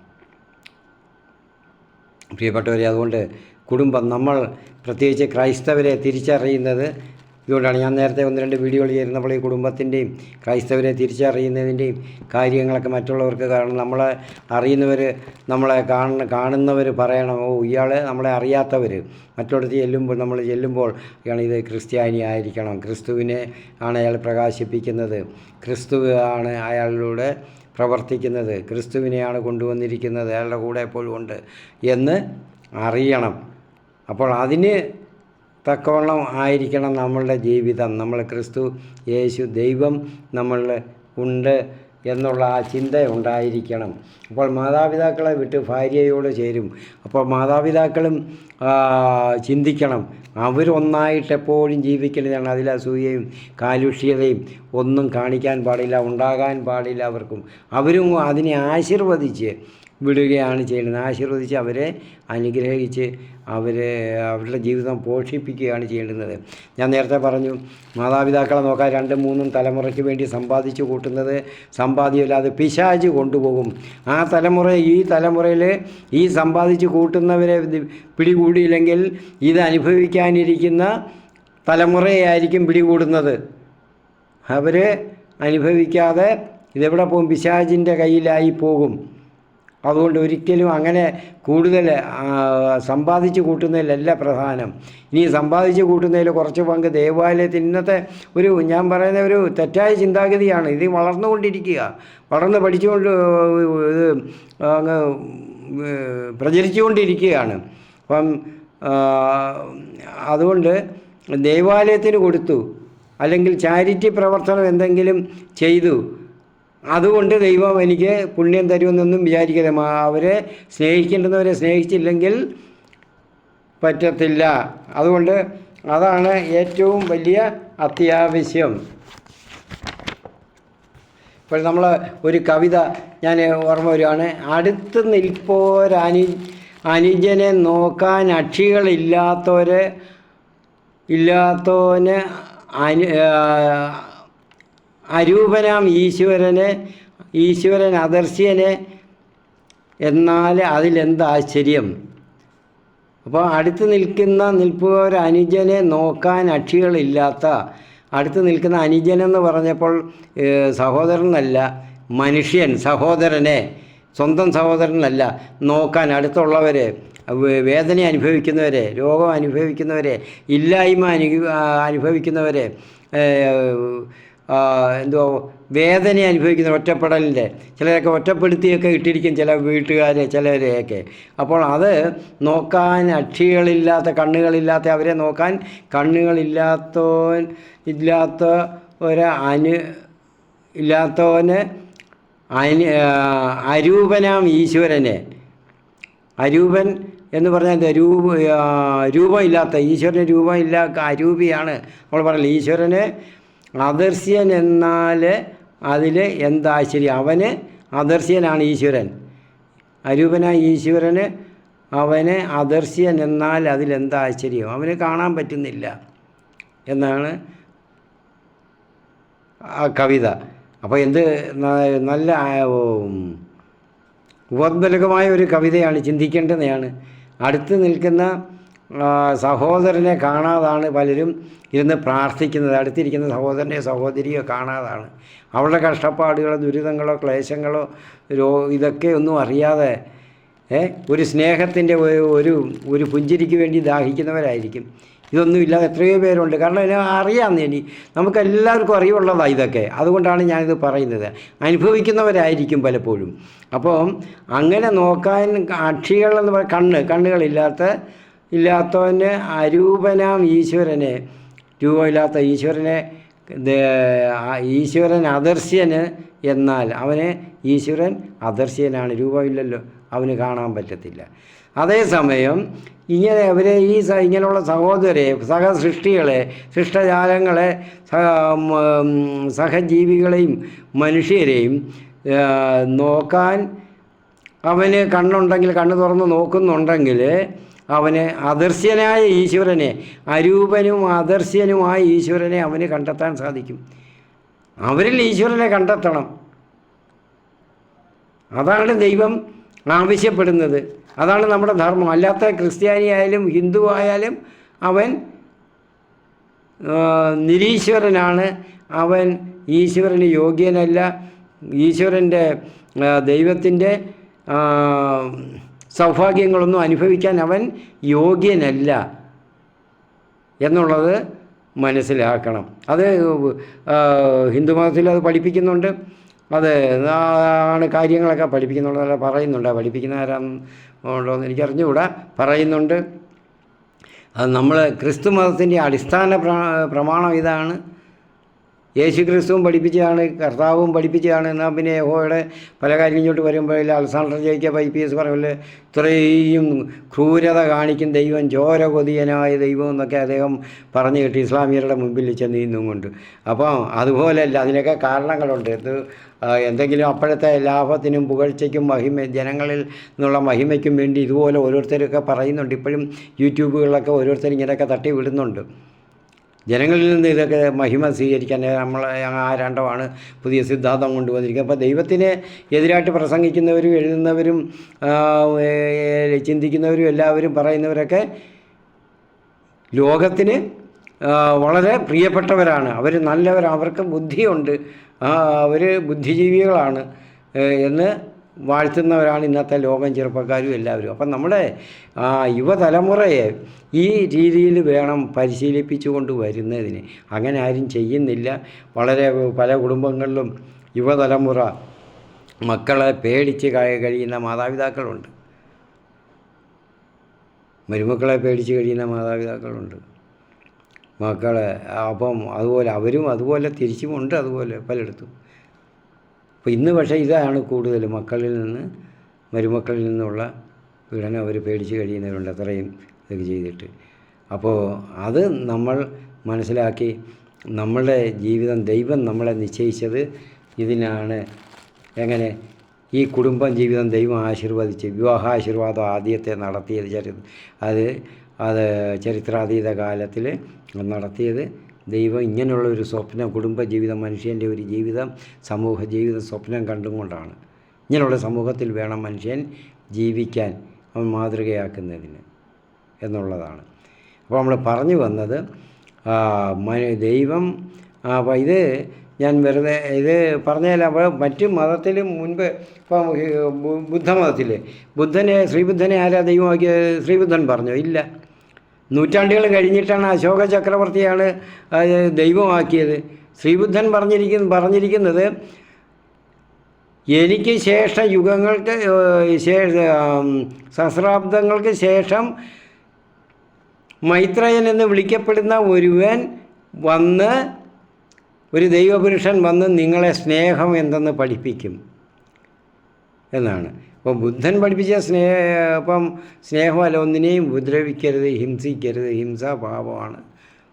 പ്രിയപ്പെട്ടവരെ, അതുകൊണ്ട് കുടുംബം, നമ്മൾ പ്രത്യേകിച്ച് ക്രൈസ്തവരെ തിരിച്ചറിയുന്നത് ഇതുകൊണ്ടാണ്. ഞാൻ നേരത്തെ 1-2 വീഡിയോകൾ ചെയ്യുന്നപ്പോൾ ഈ കുടുംബത്തിൻ്റെയും ക്രൈസ്തവരെ തിരിച്ചറിയുന്നതിൻ്റെയും കാര്യങ്ങളൊക്കെ മറ്റുള്ളവർക്ക് കാരണം, നമ്മളെ അറിയുന്നവർ, നമ്മളെ കാണുന്നവർ പറയണം, ഓ ഇയാൾ നമ്മളെ അറിയാത്തവർ മറ്റൊരിടത്ത് നമ്മൾ ചെല്ലുമ്പോൾ ഇത് ക്രിസ്ത്യാനി ആയിരിക്കണം, ക്രിസ്തുവിനെ ആണ് അയാൾ പ്രകാശിപ്പിക്കുന്നത്, ക്രിസ്തു ആണ് അയാളിലൂടെ പ്രവർത്തിക്കുന്നത്, ക്രിസ്തുവിനെയാണ് കൊണ്ടുവന്നിരിക്കുന്നത്, അയാളുടെ കൂടെ എപ്പോഴും ഉണ്ട് എന്ന് അറിയണം. അപ്പോൾ അതിന് തക്കവണ്ണം ആയിരിക്കണം നമ്മളുടെ ജീവിതം. നമ്മൾ ക്രിസ്തു യേശു ദൈവം നമ്മളിൽ ഉണ്ട് എന്നുള്ള ആ ചിന്ത ഉണ്ടായിരിക്കണം. അപ്പോൾ മാതാപിതാക്കളെ വിട്ട് ഭാര്യയോട് ചേരും. അപ്പോൾ മാതാപിതാക്കളും ചിന്തിക്കണം, അവരൊന്നായിട്ടെപ്പോഴും ജീവിക്കുന്നതാണ്. അതിൽ അസൂയയും കാലുഷ്യതയും ഒന്നും കാണിക്കാൻ പാടില്ല, ഉണ്ടാകാൻ പാടില്ല അവർക്കും. അവരും അതിനെ ആശീർവദിച്ച് വിടുകയാണ് ചെയ്യുന്നത്. ആശീർവദിച്ച് അവരെ അനുഗ്രഹിച്ച് അവരുടെ ജീവിതം പോഷിപ്പിക്കുകയാണ് ചെയ്യേണ്ടുന്നത്. ഞാൻ നേരത്തെ പറഞ്ഞു, മാതാപിതാക്കളെ നോക്കാൻ 2-3 തലമുറയ്ക്ക് വേണ്ടി സമ്പാദിച്ചു കൂട്ടുന്നത് സമ്പാദ്യമല്ലാതെ പിശാച് കൊണ്ടുപോകും. ആ ഈ തലമുറയിൽ ഈ സമ്പാദിച്ചു കൂട്ടുന്നവരെ പിടികൂടിയില്ലെങ്കിൽ ഇത് അനുഭവിക്കാനിരിക്കുന്ന തലമുറയായിരിക്കും പിടികൂടുന്നത്. അവർ അനുഭവിക്കാതെ ഇതെവിടെ പോകും? പിശാചിൻ്റെ കയ്യിലായി പോകും. അതുകൊണ്ട് ഒരിക്കലും അങ്ങനെ കൂടുതൽ സമ്പാദിച്ച് കൂട്ടുന്നതിലല്ല പ്രധാനം. ഇനി സമ്പാദിച്ച് കൂട്ടുന്നതിൽ കുറച്ച് പങ്ക് ദേവാലയത്തിൽ, ഇന്നത്തെ ഞാൻ പറയുന്ന ഒരു തെറ്റായ ചിന്താഗതിയാണ്. ഇത് വളർന്ന് പഠിച്ചുകൊണ്ട് ഇത് അങ്ങ് പ്രചരിച്ചുകൊണ്ടിരിക്കുകയാണ്. അപ്പം അതുകൊണ്ട് ദേവാലയത്തിന് കൊടുത്തു, അല്ലെങ്കിൽ ചാരിറ്റി പ്രവർത്തനം എന്തെങ്കിലും ചെയ്തു, അതുകൊണ്ട് ദൈവം എനിക്ക് പുണ്യം തരുമെന്നൊന്നും വിചാരിക്കരുത്. അവരെ സ്നേഹിക്കേണ്ടുന്നവരെ സ്നേഹിച്ചില്ലെങ്കിൽ പറ്റത്തില്ല. അതുകൊണ്ട് അതാണ് ഏറ്റവും വലിയ അത്യാവശ്യം. ഇപ്പോൾ നമ്മൾ ഒരു കവിത ഞാൻ ഓർമ്മ വരികയാണ്. അടുത്ത് അനുജനെ നോക്കാൻ അക്ഷികളില്ലാത്തവന് അരൂപനാം ഈശ്വരൻ അദർശ്യനെ, എന്നാൽ അതിലെന്താശ്ചര്യം. അപ്പോൾ അടുത്ത് നിൽക്കുന്ന അനുജനെ നോക്കാൻ അക്ഷികളില്ലാത്ത, അടുത്ത് നിൽക്കുന്ന അനുജനെന്ന് പറഞ്ഞപ്പോൾ സഹോദരനല്ല, മനുഷ്യൻ, സഹോദരനെ, സ്വന്തം സഹോദരനല്ല നോക്കാൻ, അടുത്തുള്ളവരെ വേദന അനുഭവിക്കുന്നവരെ, രോഗം അനുഭവിക്കുന്നവരെ, ഇല്ലായ്മ അനുഭവിക്കുന്നവരെ, എന്തോ വേദന അനുഭവിക്കുന്ന ഒറ്റപ്പെടലിൻ്റെ ചിലരൊക്കെ ഒറ്റപ്പെടുത്തിയൊക്കെ ഇട്ടിരിക്കും ചില വീട്ടുകാരെ ചിലരെയൊക്കെ. അപ്പോൾ അത് നോക്കാൻ അക്ഷികളില്ലാത്ത, കണ്ണുകളില്ലാത്ത, അവരെ നോക്കാൻ ഇല്ലാത്തവന് അരൂപനാം ഈശ്വരനെ, അരൂപൻ എന്ന് പറഞ്ഞാൽ രൂപമില്ലാത്ത, ഈശ്വരന് രൂപമില്ല, അരൂപിയാണ് നമ്മൾ പറയില്ല. ഈശ്വരന് അദർശ്യൻ എന്നാൽ അതിൽ എന്താശ്ചര്യം, അവന് അദർശ്യനാണ് ഈശ്വരൻ. അരൂപനായ ഈശ്വരന് അവന് അദർശ്യൻ എന്നാൽ അതിലെന്താശ്ചര്യം, അവന് കാണാൻ പറ്റുന്നില്ല എന്നാണ് ആ കവിത. അപ്പോൾ നല്ല ഉപോദ്ബലകമായ ഒരു കവിതയാണ്, ചിന്തിക്കേണ്ടതാണ്. അടുത്ത് നിൽക്കുന്ന സഹോദരനെ കാണാതാണ് പലരും ഇരുന്ന് പ്രാർത്ഥിക്കുന്നത്. അടുത്തിരിക്കുന്ന സഹോദരനെ സഹോദരിയോ കാണാതാണ്. അവളുടെ കഷ്ടപ്പാടുകളോ ദുരിതങ്ങളോ ക്ലേശങ്ങളോ ഇതൊക്കെ ഒന്നും അറിയാതെ ഒരു സ്നേഹത്തിൻ്റെ ഒരു പുഞ്ചിരിക്ക് വേണ്ടി ദാഹിക്കുന്നവരായിരിക്കും. ഇതൊന്നുമില്ലാതെ എത്രയോ പേരുണ്ട്. കാരണം അറിയാമെന്ന് നമുക്കെല്ലാവർക്കും അറിവുള്ളതാണ് ഇതൊക്കെ. അതുകൊണ്ടാണ് ഞാനിത് പറയുന്നത്. അനുഭവിക്കുന്നവരായിരിക്കും പലപ്പോഴും. അപ്പോൾ അങ്ങനെ നോക്കാൻ അക്ഷികളെന്ന് കണ്ണുകളില്ലാത്തവന് അരൂപനാം ഈശ്വരനെ, രൂപമില്ലാത്ത ഈശ്വരൻ അദർശ്യന് എന്നാൽ അവന് ഈശ്വരൻ അദർശ്യനാണ്, രൂപമില്ലല്ലോ, അവന് കാണാൻ പറ്റത്തില്ല. അതേസമയം ഇങ്ങനെയുള്ള സഹോദരരെ, സഹസൃഷ്ടികളെ, സൃഷ്ടജാലങ്ങളെ, സഹജീവികളെയും മനുഷ്യരെയും നോക്കാൻ അവന് കണ്ണുണ്ടെങ്കിൽ, കണ്ണ് തുറന്ന് നോക്കുന്നുണ്ടെങ്കിൽ അവന് അദർശ്യനായ ഈശ്വരനെ, അരൂപനും അദർശ്യനുമായ ഈശ്വരനെ അവന് കണ്ടെത്താൻ സാധിക്കും. അവരിൽ ഈശ്വരനെ കണ്ടെത്തണം. അതാണ് ദൈവം ആവശ്യപ്പെടുന്നത്. അതാണ് നമ്മുടെ ധർമ്മം. അല്ലാത്ത ക്രിസ്ത്യാനി ആയാലും ഹിന്ദു ആയാലും അവൻ നിരീശ്വരനാണ്. അവൻ ഈശ്വരന് യോഗ്യനല്ല. ദൈവത്തിൻ്റെ സൗഭാഗ്യങ്ങളൊന്നും അനുഭവിക്കാൻ അവൻ യോഗ്യനല്ല എന്നുള്ളത് മനസ്സിലാക്കണം. അത് ഹിന്ദുമതത്തിൽ അത് പഠിപ്പിക്കുന്നുണ്ട്. അത് ആണ് കാര്യങ്ങളൊക്കെ പഠിപ്പിക്കുന്നുണ്ട്, പറയുന്നുണ്ട്. പഠിപ്പിക്കുന്ന ആരാണെന്നുണ്ടോയെന്ന് എനിക്കറിഞ്ഞുകൂടാ, പറയുന്നുണ്ട്. അത് നമ്മൾ ക്രിസ്തു മതത്തിൻ്റെ അടിസ്ഥാന പ്രമാണം ഇതാണ്. യേശു ക്രിസ്തുവും പഠിപ്പിച്ചതാണ്, കർത്താവും പഠിപ്പിച്ചതാണ്. എന്നാൽ പിന്നെ യഹോവയുടെ പല കാര്യം ഇങ്ങോട്ട് വരുമ്പോൾ അലക്സാണ്ടർ ജേക്കബ് IPS പറയുമ്പോൾ ഇത്രയും ക്രൂരത കാണിക്കും ദൈവം, ചോര കൊതിയനായ ദൈവം എന്നൊക്കെ അദ്ദേഹം പറഞ്ഞു കിട്ടി ഇസ്ലാമിയരുടെ മുമ്പിൽ ചെന്ന് നിന്നും കൊണ്ട്. അപ്പോൾ അതുപോലെയല്ല, അതിനൊക്കെ കാരണങ്ങളുണ്ട്. എന്തെങ്കിലും അപ്പോഴത്തെ ലാഭത്തിനും പുകഴ്ചയ്ക്കും ജനങ്ങളിൽ നിന്നുള്ള മഹിമയ്ക്കും വേണ്ടി ഇതുപോലെ ഓരോരുത്തരൊക്കെ പറയുന്നുണ്ട്. ഇപ്പോഴും യൂട്യൂബുകളിലൊക്കെ ഓരോരുത്തർ ഇങ്ങനെയൊക്കെ തട്ടി വിടുന്നുണ്ട്. ജനങ്ങളിൽ നിന്ന് ഇതൊക്കെ മഹിമ സ്വീകരിക്കാൻ ആരാണ്ടമാണ് പുതിയ സിദ്ധാന്തം കൊണ്ടുവന്നിരിക്കുന്നത്. അപ്പോൾ ദൈവത്തിന് എതിരായിട്ട് പ്രസംഗിക്കുന്നവരും എഴുതുന്നവരും ചിന്തിക്കുന്നവരും എല്ലാവരും പറയുന്നവരൊക്കെ ലോകത്തിന് വളരെ പ്രിയപ്പെട്ടവരാണ്. അവർ നല്ലവരാണ്, അവർക്ക് ബുദ്ധിയുണ്ട്, അവർ ബുദ്ധിജീവികളാണ് എന്ന് വാഴ്ത്തുന്നവരാണ് ഇന്നത്തെ ലോകം ചെറുപ്പക്കാരും എല്ലാവരും. അപ്പം നമ്മുടെ യുവതലമുറയെ ഈ രീതിയിൽ വേണം പരിശീലിപ്പിച്ചു കൊണ്ട് വരുന്നതിന്. അങ്ങനെ ആരും ചെയ്യുന്നില്ല. പല കുടുംബങ്ങളിലും യുവതലമുറ മക്കളെ പേടിച്ച് കഴിയുന്ന മാതാപിതാക്കളുണ്ട്, മരുമക്കളെ പേടിച്ച് കഴിയുന്ന മാതാപിതാക്കളുണ്ട്. മക്കളെ അപ്പം അതുപോലെ തിരിച്ചുമുണ്ട്, അതുപോലെ പലയിടത്തും. അപ്പോൾ ഇന്ന് പക്ഷേ ഇതാണ് കൂടുതൽ, മരുമക്കളിൽ നിന്നുള്ള പീഡനം അവർ പേടിച്ച് കഴിയുന്നവരുണ്ട്, അത്രയും ഇതൊക്കെ ചെയ്തിട്ട്. അപ്പോൾ അത് നമ്മൾ മനസ്സിലാക്കി നമ്മളുടെ ജീവിതം ദൈവം നമ്മളെ നിശ്ചയിച്ചത് ഇതിനാണ്. എങ്ങനെ ഈ കുടുംബം ജീവിതം ദൈവം ആശീർവദിച്ച് വിവാഹാശീർവാദം ആദ്യത്തെ നടത്തിയത് അത് ചരിത്രാതീത കാലത്തിൽ നടത്തിയത് ദൈവം ഇങ്ങനെയുള്ളൊരു സ്വപ്നം, കുടുംബജീവിതം, മനുഷ്യൻ്റെ ഒരു ജീവിതം, സമൂഹ ജീവിതം സ്വപ്നം കണ്ടുകൊണ്ടാണ്. ഇങ്ങനെയുള്ള സമൂഹത്തിൽ വേണം മനുഷ്യൻ ജീവിക്കാൻ, അവൻ മാതൃകയാക്കുന്നതിന് എന്നുള്ളതാണ്. അപ്പോൾ നമ്മൾ പറഞ്ഞു വന്നത് ദൈവം ഇത് ഞാൻ വെറുതെ ഇത് പറഞ്ഞതല്ല. അപ്പോൾ മറ്റ് മതത്തിലും മുൻപ് ഇപ്പം ബുദ്ധമതത്തിൽ ശ്രീബുദ്ധനെ ആരാ ദൈവമാക്കിയത്? ശ്രീബുദ്ധൻ പറഞ്ഞോ? ഇല്ല. നൂറ്റാണ്ടുകൾ കഴിഞ്ഞിട്ടാണ് അശോക ചക്രവർത്തിയാണ് ദൈവമാക്കിയത്. ശ്രീബുദ്ധൻ പറഞ്ഞിരിക്കുന്നത് എനിക്ക് ശേഷം യുഗങ്ങൾക്ക് സഹസ്രാബ്ദങ്ങൾക്ക് ശേഷം മൈത്രേയൻ എന്ന് വിളിക്കപ്പെടുന്ന ഒരുവൻ വന്ന്, ഒരു ദൈവപുരുഷൻ വന്ന് നിങ്ങളെ സ്നേഹം എന്തെന്ന് പഠിപ്പിക്കും എന്നാണ്. അപ്പോൾ ബുദ്ധൻ പഠിപ്പിച്ച സ്നേഹമല്ല, ഒന്നിനെയും ഉപദ്രവിക്കരുത്, ഹിംസിക്കരുത്, ഹിംസ പാപമാണ്,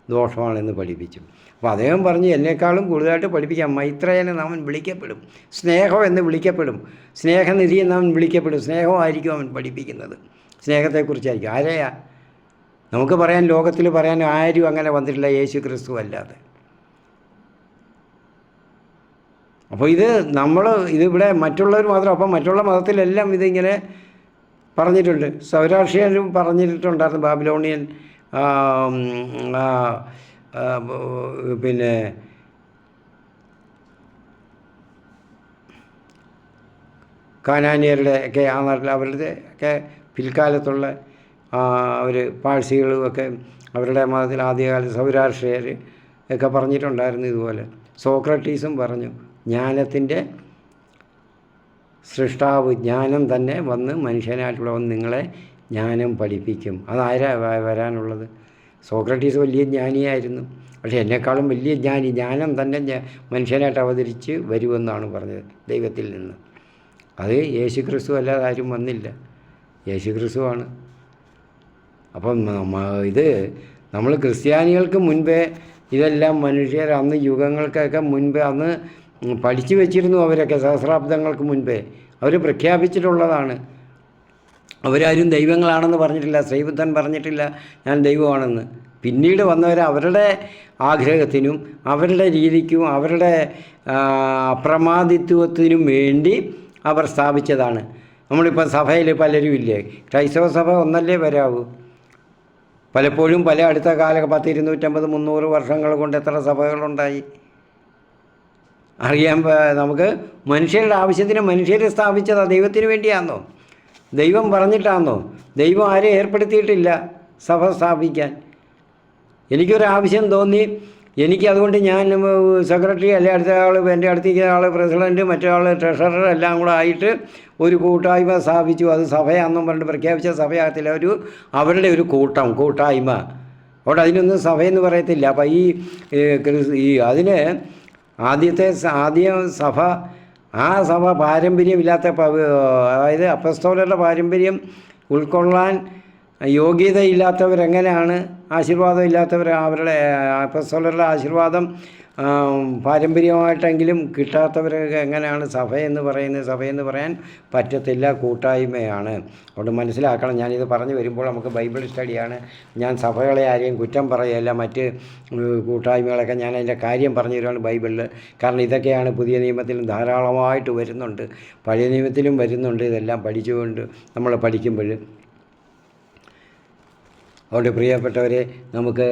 ദോഷമാണെന്ന് പഠിപ്പിച്ചു. അപ്പോൾ അദ്ദേഹം പറഞ്ഞ് എന്നെക്കാളും കൂടുതലായിട്ട് പഠിപ്പിക്കാം. മൈത്രേയൻ അവൻ വിളിക്കപ്പെടും, സ്നേഹം എന്ന് വിളിക്കപ്പെടും, സ്നേഹനിധി എന്ന് അവൻ വിളിക്കപ്പെടും. സ്നേഹമായിരിക്കും അവൻ പഠിപ്പിക്കുന്നത്, സ്നേഹത്തെക്കുറിച്ചായിരിക്കും. ആരെയാ നമുക്ക് പറയാൻ, ലോകത്തിൽ പറയാൻ ആരും അങ്ങനെ വന്നിട്ടില്ല, യേശു ക്രിസ്തു അല്ലാതെ. അപ്പോൾ ഇതിവിടെ മറ്റുള്ളവർ മാത്രം, അപ്പം മറ്റുള്ള മതത്തിലെല്ലാം ഇതിങ്ങനെ പറഞ്ഞിട്ടുണ്ട്. സൗരാഷ്ട്രീയനും പറഞ്ഞിട്ടുണ്ടായിരുന്നു. ബാബിലോണിയൻ പിന്നെ കാനാനിയരുടെ ഒക്കെ ആ നാട്ടിൽ അവരുടെ ഒക്കെ പിൽക്കാലത്തുള്ള അവർ പാഴ്സികളും ഒക്കെ അവരുടെ മതത്തിൽ ആദ്യകാല സൗരാഷ്ട്രീയർ ഒക്കെ പറഞ്ഞിട്ടുണ്ടായിരുന്നു ഇതുപോലെ. സോക്രട്ടീസും പറഞ്ഞു, ജ്ഞാനത്തിൻ്റെ സൃഷ്ടാവ് ജ്ഞാനം തന്നെ വന്ന് മനുഷ്യനായിട്ടുള്ള വന്ന് നിങ്ങളെ ജ്ഞാനം പഠിപ്പിക്കും. അതാരാ വരാനുള്ളത്? സോക്രട്ടീസ് വലിയ ജ്ഞാനിയായിരുന്നു, പക്ഷേ എന്നെക്കാളും വലിയ ജ്ഞാനം തന്നെ മനുഷ്യനായിട്ട് അവതരിച്ച് വരുമെന്നാണ് പറഞ്ഞത് ദൈവത്തിൽ നിന്ന്. അത് യേശു ക്രിസ്തു അല്ലാതെ ആരും വന്നില്ല, യേശു ക്രിസ്തുവാണ്. അപ്പം നമ്മൾ ക്രിസ്ത്യാനികൾക്ക് മുൻപേ ഇതെല്ലാം മനുഷ്യർ അന്ന് യുഗങ്ങൾക്കൊക്കെ മുൻപേ അന്ന് പഠിച്ചു വെച്ചിരുന്നു. അവരൊക്കെ സഹസ്രാബ്ദങ്ങൾക്ക് മുൻപേ അവർ പ്രഖ്യാപിച്ചിട്ടുള്ളതാണ്. അവരാരും ദൈവങ്ങളാണെന്ന് പറഞ്ഞിട്ടില്ല. ശ്രീബുദ്ധൻ പറഞ്ഞിട്ടില്ല ഞാൻ ദൈവമാണെന്ന്. പിന്നീട് വന്നവർ അവരുടെ ആഗ്രഹത്തിനും അവരുടെ രീതിക്കും അവരുടെ അപ്രമാദിത്വത്തിനും വേണ്ടി അവർ സ്ഥാപിച്ചതാണ്. നമ്മളിപ്പോൾ സഭയിൽ പലരും ഇല്ലേ, ക്രൈസ്തവ സഭ ഒന്നല്ലേ വരാവൂ. പലപ്പോഴും പല അടുത്ത കാല 250-300 വർഷങ്ങൾ കൊണ്ട് എത്ര സഭകളുണ്ടായി അറിയാൻ. നമുക്ക് മനുഷ്യരുടെ ആവശ്യത്തിന് മനുഷ്യരെ സ്ഥാപിച്ചതാ. ദൈവത്തിന് വേണ്ടിയാണോ? ദൈവം പറഞ്ഞിട്ടാണോ? ദൈവം ആരെയും ഏർപ്പെടുത്തിയിട്ടില്ല സഭ സ്ഥാപിക്കാൻ. എനിക്കൊരാവശ്യം തോന്നി, അതുകൊണ്ട് ഞാൻ സെക്രട്ടറി അല്ലെ, അടുത്ത ആൾ എൻ്റെ അടുത്തേക്ക് ആൾ പ്രസിഡൻറ്റ്, മറ്റേ ആൾ ട്രഷറർ എല്ലാം കൂടെ ആയിട്ട് ഒരു കൂട്ടായ്മ സ്ഥാപിച്ചു. അത് സഭയാണെന്നും പറഞ്ഞിട്ട് പ്രഖ്യാപിച്ച സഭയാകത്തില്ല, അവരുടെ ഒരു കൂട്ടായ്മ. അവിടെ അതിനൊന്നും സഭയെന്ന് പറയത്തില്ല. അപ്പം അതിന് ആദ്യം സഭ, ആ സഭ പാരമ്പര്യമില്ലാത്ത, അതായത് അപ്പസ്തോലരുടെ പാരമ്പര്യം ഉൾക്കൊള്ളാൻ യോഗ്യതയില്ലാത്തവരെങ്ങനെയാണ് ആശീർവാദം ഇല്ലാത്തവർ, അവരുടെ അപ്പസ്തോലരുടെ ആശീർവാദം പാരമ്പര്യമായിട്ടെങ്കിലും കിട്ടാത്തവരൊക്കെ എങ്ങനെയാണ് സഭയെന്ന് പറയുന്നത്? സഭയെന്ന് പറയാൻ പറ്റത്തില്ല, കൂട്ടായ്മയാണ്. അതുകൊണ്ട് മനസ്സിലാക്കണം. ഞാനിത് പറഞ്ഞു വരുമ്പോൾ നമുക്ക് ബൈബിൾ സ്റ്റഡിയാണ്. ഞാൻ സഭകളെ ആരെയും കുറ്റം പറയുകയല്ല, മറ്റ് കൂട്ടായ്മകളൊക്കെ ഞാൻ അതിൻ്റെ കാര്യം പറഞ്ഞു തരുവാണ് ബൈബിളിൽ. കാരണം ഇതൊക്കെയാണ് പുതിയ നിയമത്തിലും ധാരാളമായിട്ട് വരുന്നുണ്ട്, പഴയ നിയമത്തിലും വരുന്നുണ്ട്. ഇതെല്ലാം പഠിച്ചുകൊണ്ട് നമ്മൾ പഠിക്കുമ്പോൾ. അതുകൊണ്ട് പ്രിയപ്പെട്ടവരെ, നമുക്ക്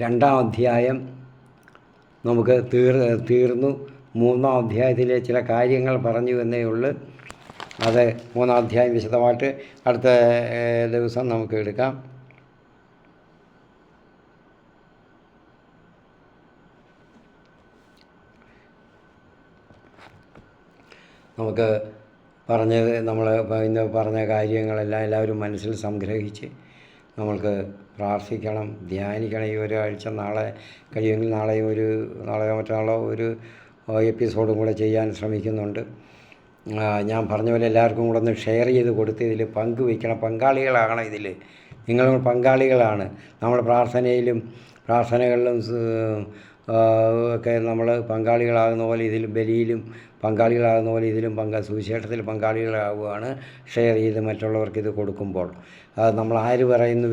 2-ാം അധ്യായം നമുക്ക് തീർന്നു. 3-ാം അധ്യായത്തിലെ ചില കാര്യങ്ങൾ പറഞ്ഞു എന്നേ ഉള്ളൂ. അത് 3-ാം അധ്യായം വിശദമായിട്ട് അടുത്ത ദിവസം നമുക്ക് എടുക്കാം. നമുക്ക് നമ്മൾ ഇന്ന് പറഞ്ഞ കാര്യങ്ങളെല്ലാം എല്ലാവരും മനസ്സിൽ സംഗ്രഹിച്ച് നമ്മൾക്ക് പ്രാർത്ഥിക്കണം, ധ്യാനിക്കണം. ഈ ഒരാഴ്ച നാളെ കഴിയുമെങ്കിൽ നാളെയോ മറ്റന്നാളോ ഒരു എപ്പിസോഡും കൂടെ ചെയ്യാൻ ശ്രമിക്കുന്നുണ്ട്. ഞാൻ പറഞ്ഞ പോലെ എല്ലാവർക്കും കൂടെ ഒന്ന് ഷെയർ ചെയ്ത് കൊടുത്ത് ഇതിൽ പങ്കുവയ്ക്കണം. പങ്കാളികളാകണം. ഇതിൽ നിങ്ങൾ പങ്കാളികളാണ്. നമ്മൾ പ്രാർത്ഥനകളിലും ഒക്കെ നമ്മൾ പങ്കാളികളാകുന്ന പോലെ ഇതിലും ബലിയിലും പങ്കാളികളാകുന്ന പോലെ ഇതിലും സുവിശേഷത്തിൽ പങ്കാളികളാവുകയാണ്. ഷെയർ ചെയ്ത് മറ്റുള്ളവർക്ക് ഇത് കൊടുക്കുമ്പോൾ നമ്മൾ ആര് പറയുന്നു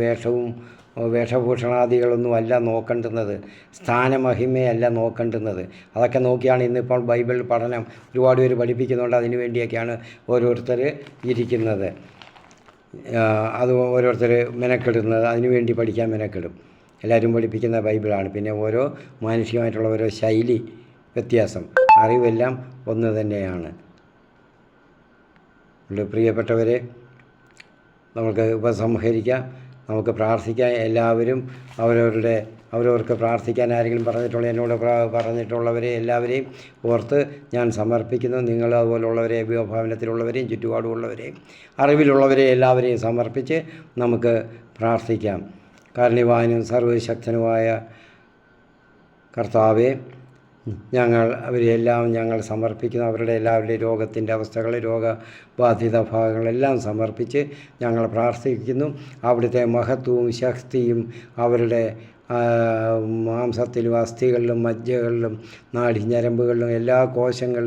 വേഷഭൂഷണാദികളൊന്നും അല്ല നോക്കേണ്ടുന്നത്, സ്ഥാനമഹിമയല്ല നോക്കേണ്ടുന്നത്. അതൊക്കെ നോക്കിയാണ് ഇന്നിപ്പോൾ ബൈബിൾ പഠനം ഒരുപാട് പേര് പഠിപ്പിക്കുന്നുണ്ട്. അതിനു വേണ്ടിയൊക്കെയാണ് ഓരോരുത്തർ ഇരിക്കുന്നത്, അത് ഓരോരുത്തർ മെനക്കെടുന്നത്. അതിനുവേണ്ടി പഠിക്കാൻ മെനക്കെടും. എല്ലാവരും പഠിപ്പിക്കുന്ന ബൈബിളാണ്. പിന്നെ ഓരോ മാനുഷികമായിട്ടുള്ള ഓരോ ശൈലി വ്യത്യാസം, അറിവെല്ലാം ഒന്ന് തന്നെയാണ്. പ്രിയപ്പെട്ടവരെ, നമുക്ക് ഉപസംഹരിക്കാം, നമുക്ക് പ്രാർത്ഥിക്കാം. എല്ലാവരും അവരവർക്ക് പ്രാർത്ഥിക്കാൻ ആരെങ്കിലും എന്നോട് പറഞ്ഞിട്ടുള്ളവരെ എല്ലാവരെയും ഓർത്ത് ഞാൻ സമർപ്പിക്കുന്നു. നിങ്ങൾ അതുപോലുള്ളവരെ, ഭവനത്തിലുള്ളവരെയും ചുറ്റുപാടുമുള്ളവരെയും അറിവിലുള്ളവരെ എല്ലാവരെയും സമർപ്പിച്ച് നമുക്ക് പ്രാർത്ഥിക്കാം. കാരുണ്യവാനും സർവശക്തനുമായ കർത്താവേ, അവരെല്ലാം ഞങ്ങൾ സമർപ്പിക്കുന്നു. അവരുടെ എല്ലാവരുടെയും രോഗത്തിൻ്റെ അവസ്ഥകൾ, രോഗബാധിത ഭാഗങ്ങളെല്ലാം സമർപ്പിച്ച് ഞങ്ങൾ പ്രാർത്ഥിക്കുന്നു. അവിടുത്തെ മഹത്വവും ശക്തിയും അവരുടെ മാംസത്തിലും അസ്ഥികളിലും മജ്ജകളിലും നാഡിഞരമ്പുകളിലും എല്ലാ കോശങ്ങളിലും